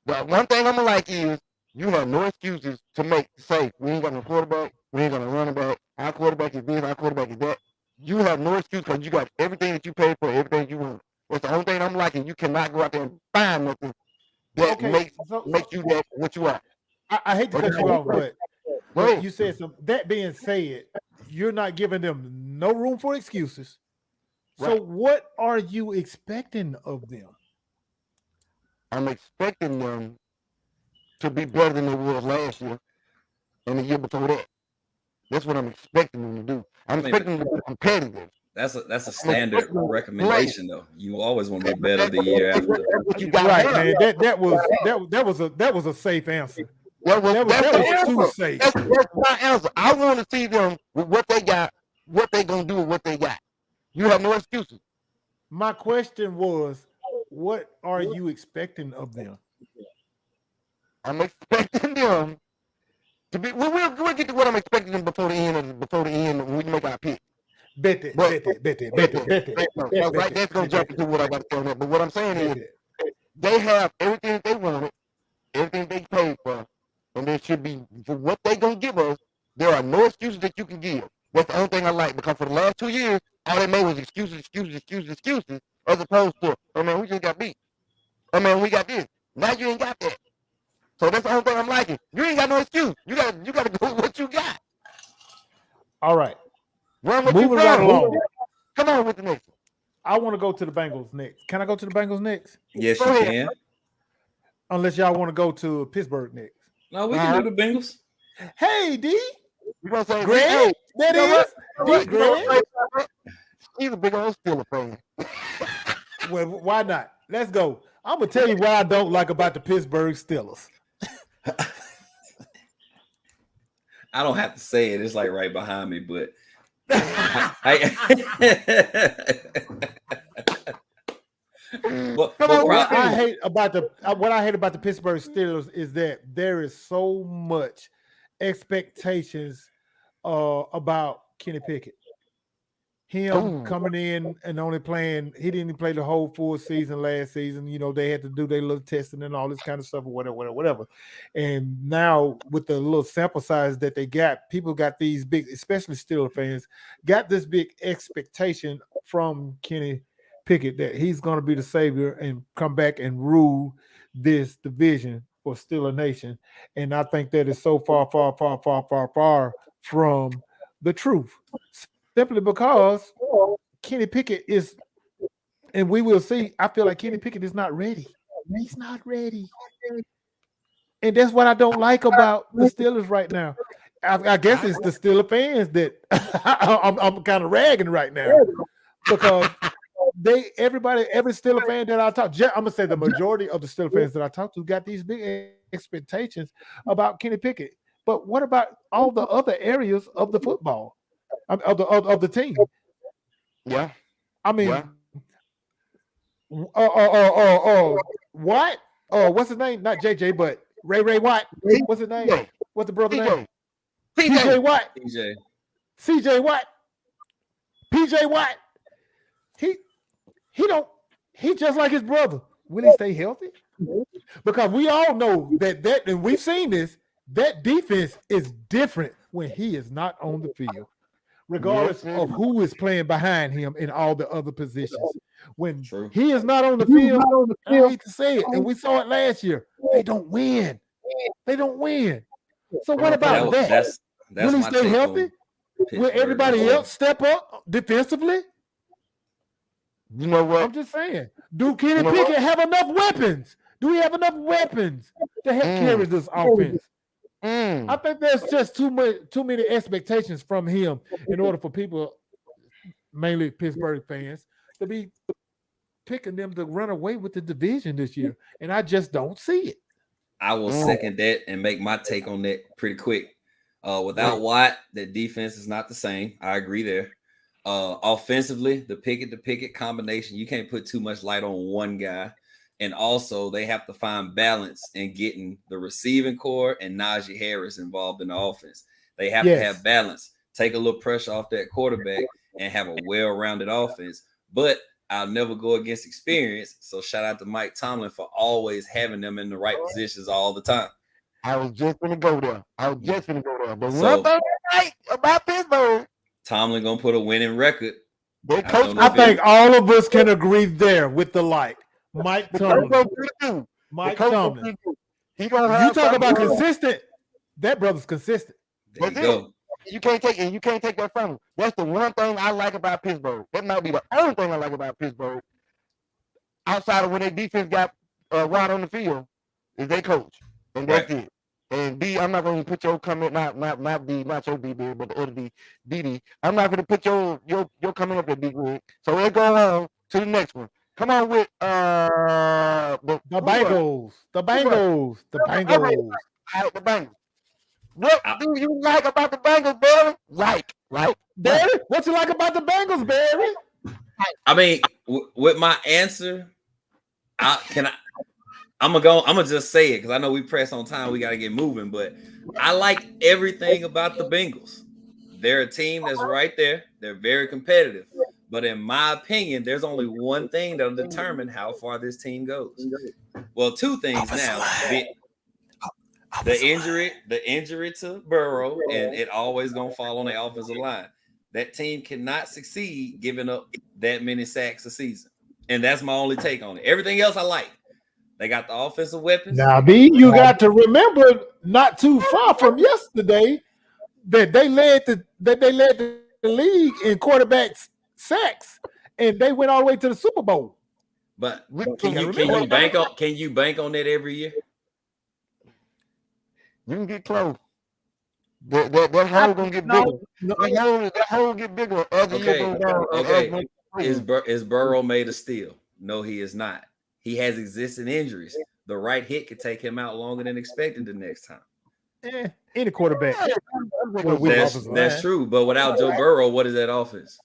the one thing I'm going to like is you have no excuses to make to say, we ain't got no quarterback, we ain't got no running back, our quarterback is this, our quarterback is that. You have no excuse because you got everything that you paid for, everything you want. That's the only thing I'm liking. You cannot go out there and find nothing that makes you that what you are. I hate to cut you off, but you said something. That being said, you're not giving them no room for excuses. So Right. what are you expecting of them? I'm expecting them to be better than they was last year and the year before that. That's what I'm expecting them to do. I'm expecting them to be competitive. That's a standard recommendation though. You always want to be better the year after. That's what you got Right, man. That was a safe answer. That was too safe. That's my answer. I want to see them with what they got, what they gonna do with what they got. You have no excuses. My question was, what are you expecting of them? I'm expecting them to be. We'll get to what I'm expecting them before the end when we make our pick. Bet it. Right, that's gonna jump into what I got to tell them. But what I'm saying is, they have everything that they wanted, everything they paid for, and there should be for what they gonna give us. There are no excuses that you can give. That's the only thing I like because for the last 2 years, all they made was excuses, as opposed to, oh man, we just got beat. Oh man, we got this. Now you ain't got that. So that's the only thing I'm liking. You ain't got no excuse. You got to go with what you got. All right. Run what Moving you right got. along. Come on with the next one. I want to go to the Bengals next. Can I go to the Bengals next? Yes, you can. Unless y'all want to go to Pittsburgh next. No, we can do the Bengals. Hey, D. You gonna say Greg? hey, That you know is what? D. Greg. He's a big old Steelers fan. Well, why not? Let's go. I'm gonna tell you what I don't like about the Pittsburgh Steelers. I don't have to say it. It's like right behind me, but what I hate about the Pittsburgh Steelers is that there is so much expectations about Kenny Pickett. Him coming in and only playing, he didn't play the whole full season last season. You know, they had to do their little testing and all this kind of stuff or whatever. And now with the little sample size that they got, people got these big, especially Steelers fans, got this big expectation from Kenny Pickett that he's going to be the savior and come back and rule this division for Steeler Nation. And I think that is so far from the truth. Simply because Kenny Pickett is, and we will see, I feel like Kenny Pickett is not ready. He's not ready. And that's what I don't like about the Steelers right now. I guess it's the Steelers fans that I'm kind of ragging right now because every Steelers fan that I talk to, I'm going to say the majority of the Steelers fans that I talk to got these big expectations about Kenny Pickett. But what about all the other areas of the football? Of the team. Yeah. I mean, what? What's his name? Not JJ, but Ray Watt. What's his name? What's the brother name? PJ Watt. CJ Watt. PJ Watt. He just like his brother. Will he stay healthy? Because we all know that and we've seen this, that defense is different when he is not on the field. Regardless of who is playing behind him in all the other positions. When he is not on the field, I hate to say it, and we saw it last year, they don't win. So what about that? That's Will he stay healthy? Will everybody else step up defensively? You know what? I'm just saying. Do Kenny You know Pickett what? have enough weapons? Do we have enough weapons to help carry this offense? I think there's just too many expectations from him in order for people, mainly Pittsburgh fans, to be picking them to run away with the division this year. And I just don't see it. I will second that and make my take on that pretty quick. Without Watt, the defense is not the same. I agree there. Offensively, the Pickett combination, you can't put too much light on one guy. And also, they have to find balance in getting the receiving core and Najee Harris involved in the offense. They have to have balance, take a little pressure off that quarterback, and have a well-rounded offense. But I'll never go against experience. So shout out to Mike Tomlin for always having them in the right positions all the time. I was just going to go there. But one thing I like about Pittsburgh, Tomlin going to put a winning record. I think all of us can agree there with the like. Mike Tomlin. Mike Tomlin. You talk about consistent. That brother's consistent. There you go. You can't take that from him. That's the one thing I like about Pittsburgh. That might be the only thing I like about Pittsburgh. Outside of when their defense got right on the field, is they coach, and that's it. And D, I'm not going to put your comment, not D, not your D, but the other D, DD. I'm not going to put your comment up there, D. So we'll go on to the next one. Come on with the Bengals. The Bengals. The Bengals. What do you like about the Bengals, Barry? Like. Barry, what you like about the Bengals, Barry? I mean, with my answer, I'm gonna just say it because I know we press on time. We got to get moving, but I like everything about the Bengals. They're a team that's right there. They're very competitive. But in my opinion, there's only one thing that'll determine how far this team goes. Well, two things now. The injury to Burrow, and it always gonna fall on the offensive line. That team cannot succeed giving up that many sacks a season. And that's my only take on it. Everything else I like. They got the offensive weapons. Now, B, you got to remember not too far from yesterday that they led the league in quarterbacks sacks, and they went all the way to the Super Bowl. But can you bank on that every year? You can get close. That hole gonna get bigger. That hole get bigger as the year goes down. Okay. Is Burrow made of steel? No, he is not. He has existing injuries. The right hit could take him out longer than expected the next time. Any quarterback. That's true. But without Joe Burrow, what is that offense?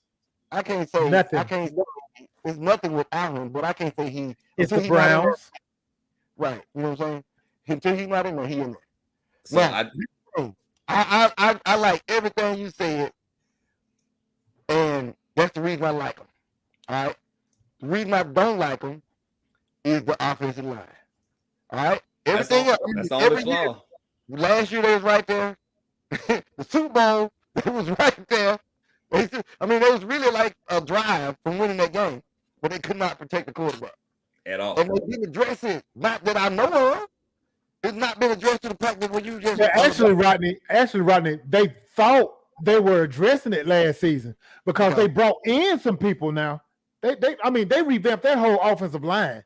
I can't say nothing. It's nothing without him, but I can't say he. It's the Browns. Right. You know what I'm saying? Until he's not in there, he in there. So now, I like everything you said, and that's the reason I like him. All right. The reason I don't like him is the offensive line. All right. Everything else. That's the only flaw. Last year they was right there. The Super Bowl, it was right there. I mean, it was really like a drive from winning that game, but they could not protect the quarterback at all. And they didn't address it. Not that I know of. It's not been addressed to the point where you just. Yeah, actually, Rodney, they thought they were addressing it last season because they brought in some people now. They revamped that whole offensive line.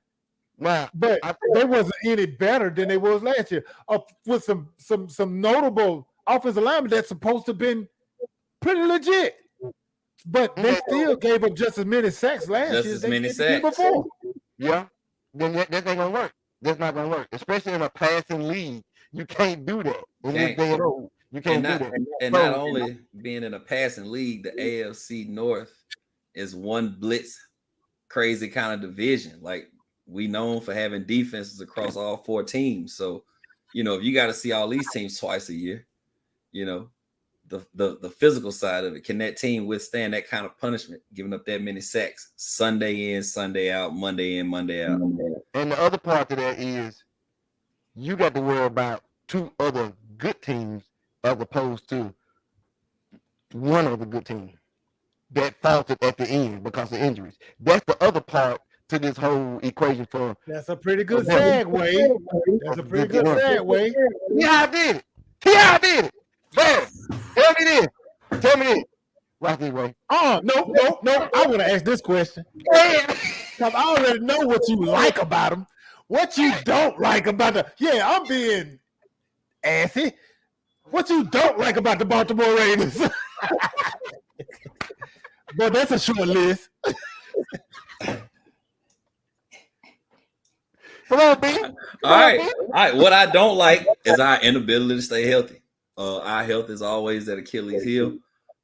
Wow. But they wasn't any better than they was last year. With some notable offensive linemen that's supposed to have been pretty legit. But they still gave up just as many sacks last year as many sacks before. Yeah. Then that ain't gonna work. That's not gonna work, especially in a passing league. You can't do that in this day and age. You can't do that. And not only being in a passing league, the AFC North is one blitz crazy kind of division. Like we known for having defenses across all four teams. So, if you got to see all these teams twice a year, the physical side of it, can that team withstand that kind of punishment, giving up that many sacks Sunday in, Sunday out, Monday in, Monday out? And the other part of that is you got to worry about two other good teams as opposed to one other good team that faltered at the end because of injuries. That's the other part to this whole equation for. That's a pretty good segue. That's a pretty good segue. Yeah, I did it. Man, tell me this. Rocky Way. Oh, no. I want to ask this question. Because I already know what you like about them. What you don't like about the... Yeah, I'm being assy. What you don't like about the Baltimore Ravens? But that's a short list. Come on, B. All right. What I don't like is our inability to stay healthy. Our health is always that Achilles heel.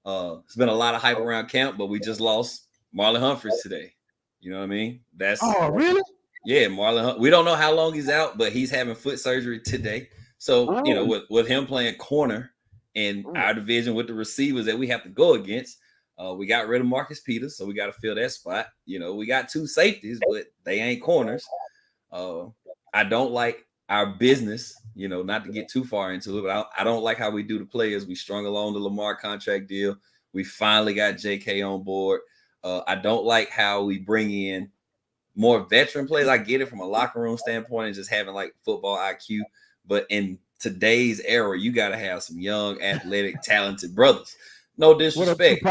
It's been a lot of hype around camp, but we just lost Marlon Humphreys today. You know what I mean? Oh, really? Yeah, Marlon. We don't know how long he's out, but he's having foot surgery today. So, you know, with him playing corner in our division with the receivers that we have to go against, we got rid of Marcus Peters, so we got to fill that spot. You know, we got 2 safeties, but they ain't corners. I don't like our business, you know, not to get too far into it, but I don't like how we do the players. We strung along the Lamar contract deal. We finally got JK on board. I don't like how we bring in more veteran players. I get it from a locker room standpoint and just having like football IQ, but in today's era, you got to have some young, athletic, talented brothers. No disrespect.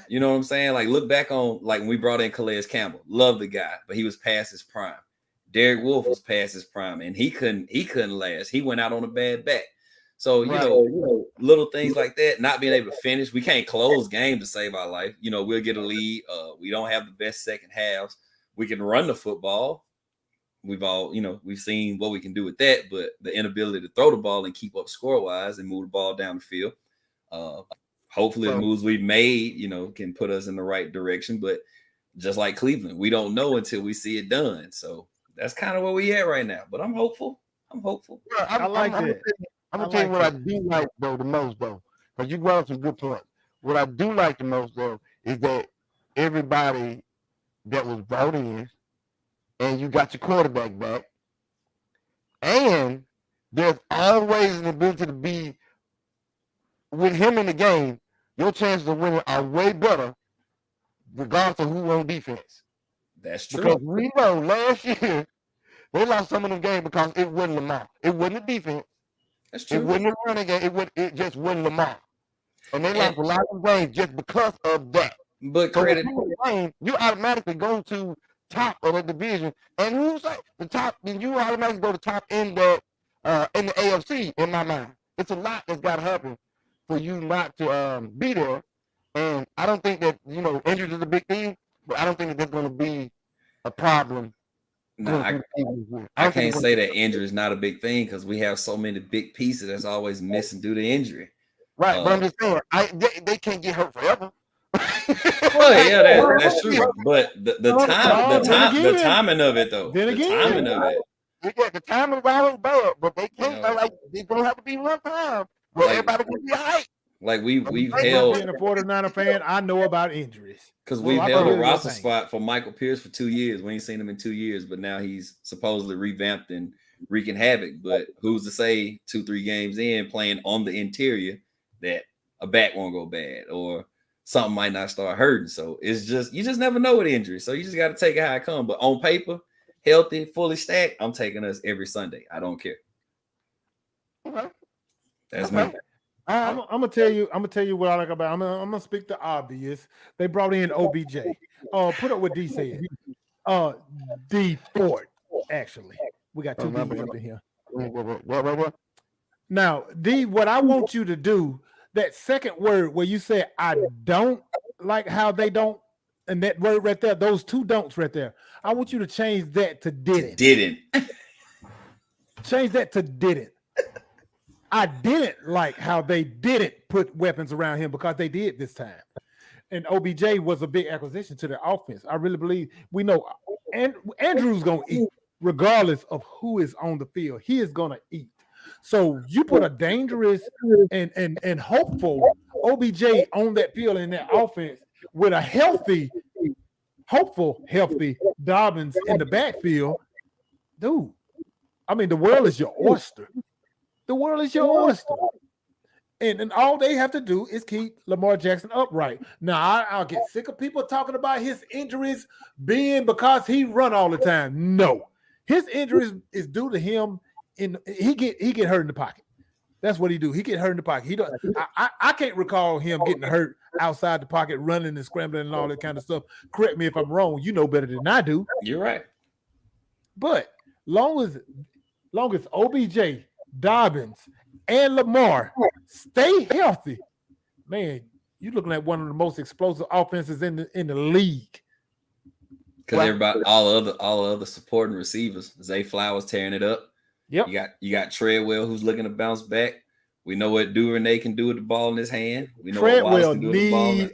You know what I'm saying? Like, look back on like when we brought in Calais Campbell. Love the guy, but he was past his prime. Derek Wolfe was past his prime, and he couldn't last. He went out on a bad back. So, you know, little things like that, not being able to finish. We can't close games to save our life. You know, we'll get a lead. We don't have the best second halves. We can run the football. We've seen what we can do with that, but the inability to throw the ball and keep up score-wise and move the ball down the field. Hopefully the moves we've made, you know, can put us in the right direction. But just like Cleveland, we don't know until we see it done. So that's kind of where we at right now. But I'm hopeful. Yeah, I like that. I'm gonna tell you what I do like the most because you brought up some good points. What I do like the most though is that everybody that was brought in, and you got your quarterback back, and there's always an ability to be with him in the game. Your chances of winning are way better, regardless of who on defense. That's true. Because we know last year they lost some of them games because it wasn't Lamar. It wasn't the defense. That's true. It wasn't the running game. It just wasn't Lamar. And they lost a lot of games just because of that. But So credit, you automatically go to top of the division. And who's like the top? Then you automatically go to top in the AFC, in my mind. It's a lot that's got to happen for you not to be there. And I don't think that, you know, injuries is a big thing, but I don't think that that's going to be a problem. No, I can't say that injury is not a big thing because we have so many big pieces that's always missing due to injury. Right, but I'm just saying, they can't get hurt forever. Well, yeah, that's true. But the timing of it, though. Then again, the timing of it. Yeah, the timing is always bad, but they can't. Like, it's gonna have to be one time where everybody can be hyped. Like we've held. Being a 49er fan, I know about injuries because we've held a roster spot for Michael Pierce for 2 years. We ain't seen him in 2 years, but now he's supposedly revamped and wreaking havoc. But who's to say 2-3 games in playing on the interior that a back won't go bad or something might not start hurting? So it's just you just never know with injury. So you just got to take it how it comes. But on paper, healthy, fully stacked, I'm taking us every Sunday. I don't care. Okay. That's me. I'm gonna tell you what I like about. I'm gonna speak the obvious. They brought in OBJ. Put up what D said. D Ford. Actually, we got 2 D's up in here. What? Now, D, what I want you to do, that second word where you say I don't like how they don't, and that word right there, those 2 don'ts right there. I want you to change that to didn't. Change that to didn't. I didn't like how they didn't put weapons around him because they did this time. And OBJ was a big acquisition to the offense. I really believe we know Andrew's going to eat regardless of who is on the field. He is going to eat. So you put a dangerous and hopeful OBJ on that field in that offense with a healthy Dobbins in the backfield. Dude, I mean, the world is your oyster. The world is your oyster. And all they have to do is keep Lamar Jackson upright. Now, I'll get sick of people talking about his injuries being because he run all the time. No. His injuries is due to him. He get hurt in the pocket. That's what he do. He get hurt in the pocket. He don't. I can't recall him getting hurt outside the pocket, running and scrambling and all that kind of stuff. Correct me if I'm wrong. You know better than I do. You're right. But long as OBJ, Dobbins, and Lamar stay healthy, man, you're looking at one of the most explosive offenses in the league. Because everybody, all the other supporting receivers, Zay Flowers tearing it up. Yep. You got Treadwell who's looking to bounce back. We know what Duvernay can do with the ball in his hand. We know Treadwell what Wallace can do with the ball. Need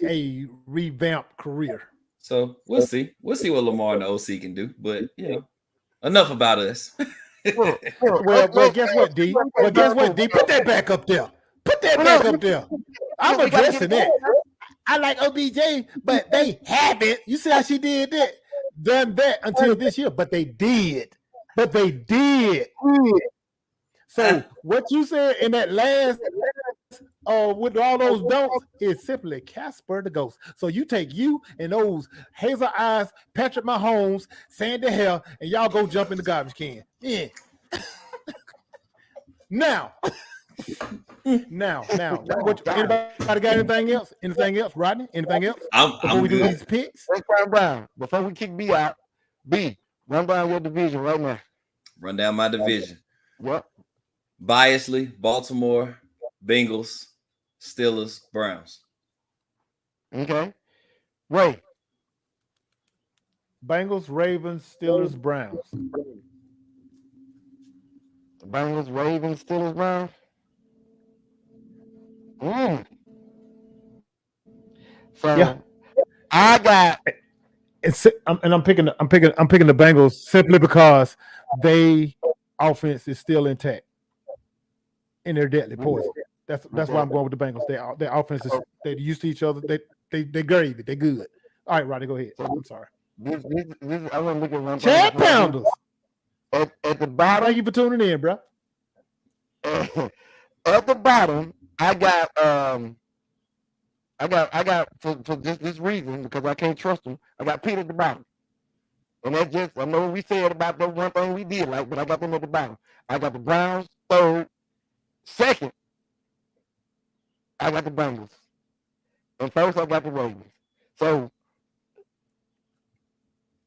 a revamped career. So we'll see. We'll see what Lamar and the OC can do. But enough about us. Well, guess what, D? Well, guess what, D? Put that back up there. Put that back up there. I'm addressing that. I like OBJ, but they haven't. You see how she did that? Done that until this year, but they did. So what you said in that last with all those don'ts is simply Casper the Ghost. So you take you and those hazel eyes, Patrick Mahomes, Sandy Hill, and y'all go jump in the garbage can. Yeah. Now. What, anybody got anything else? Anything else, Rodney? Anything else? I'm we do good. these picks. Let's run down before we kick B out. B, run down your division right now. Run down my division. What? Biasly, Baltimore, Bengals, Steelers, Browns. Okay. Ray. Bengals, Ravens, Steelers, Browns. Bengals, Ravens, Steelers, Browns. So yeah. I got I'm picking the Bengals simply because they offense is still intact and they're deadly poison. That's why I'm going with the Bengals. Their offense is they're used to each other. They gravy. They good. All right, Rodney, go ahead. I'm sorry. This I want to look at one. Chad Pounders. At the bottom. Thank you for tuning in, bro. At the bottom, I got for this reason, because I can't trust them, I got Peter at the bottom. And that's just, I know what we said about the one thing we did like, but I got them at the bottom. I got the Browns third. Second, I got the Bengals. And first, I got the Ravens. So,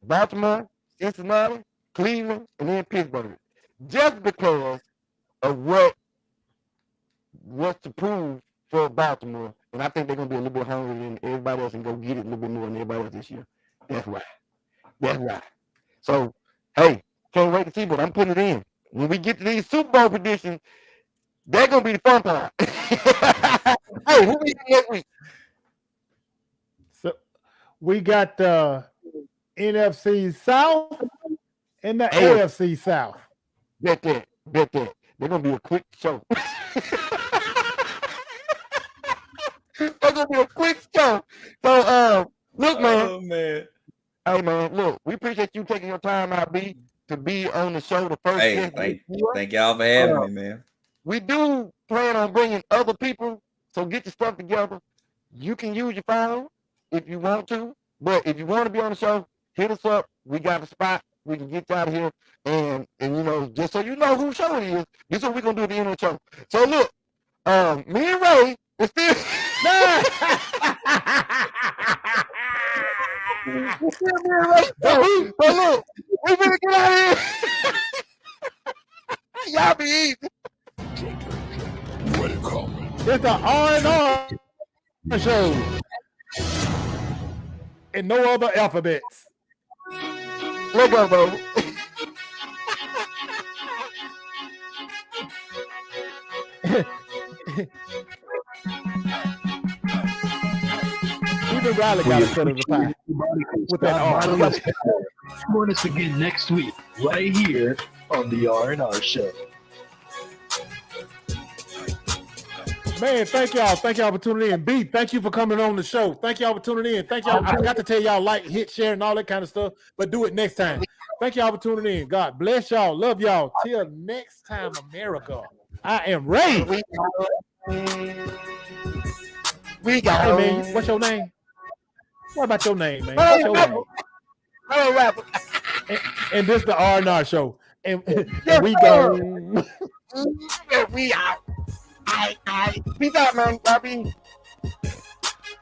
Baltimore, Cincinnati, Cleveland, and then Pittsburgh. Just because of what's to prove for Baltimore. And I think they're going to be a little bit hungrier than everybody else and go get it a little bit more than everybody else this year. That's right. So, hey, can't wait to see, but I'm putting it in. When we get to these Super Bowl predictions, they're going to be the fun part. Hey, who we got next week? So, we got the NFC South and the AFC South. Bet that. They're going to be a quick show. They're going to be a quick show. So, look, man. Oh, man. Hey, man, look, we appreciate you taking your time out, B, to be on the show the first Hey, thank y'all for having me, man. We do plan on bringing other people, so get your stuff together. You can use your phone if you want to, but if you want to be on the show, hit us up. We got a spot. We can get you out of here, and just so you know whose show it is, this is what we're going to do at the end of the show. So, look, me and Ray is still... So look, we better get out of here. Y'all be easy. Welcome. It's the R&R show. And no other alphabets. Let's go, baby. Even Riley got a cut of the pie with that R. Join us again next week, right here on the R&R Show. Man, thank y'all. Thank y'all for tuning in. B, thank you for coming on the show. Thank y'all for tuning in. Thank y'all. I forgot to tell y'all like, hit, share, and all that kind of stuff, but do it next time. Thank y'all for tuning in. God bless y'all. Love y'all. Till next time, America. I am Ray. We got Hey, man, what's your name? What about your name, man? What's your name? rapper. And this is the R&R show. And we go. We out. Peace out, man. Bobby.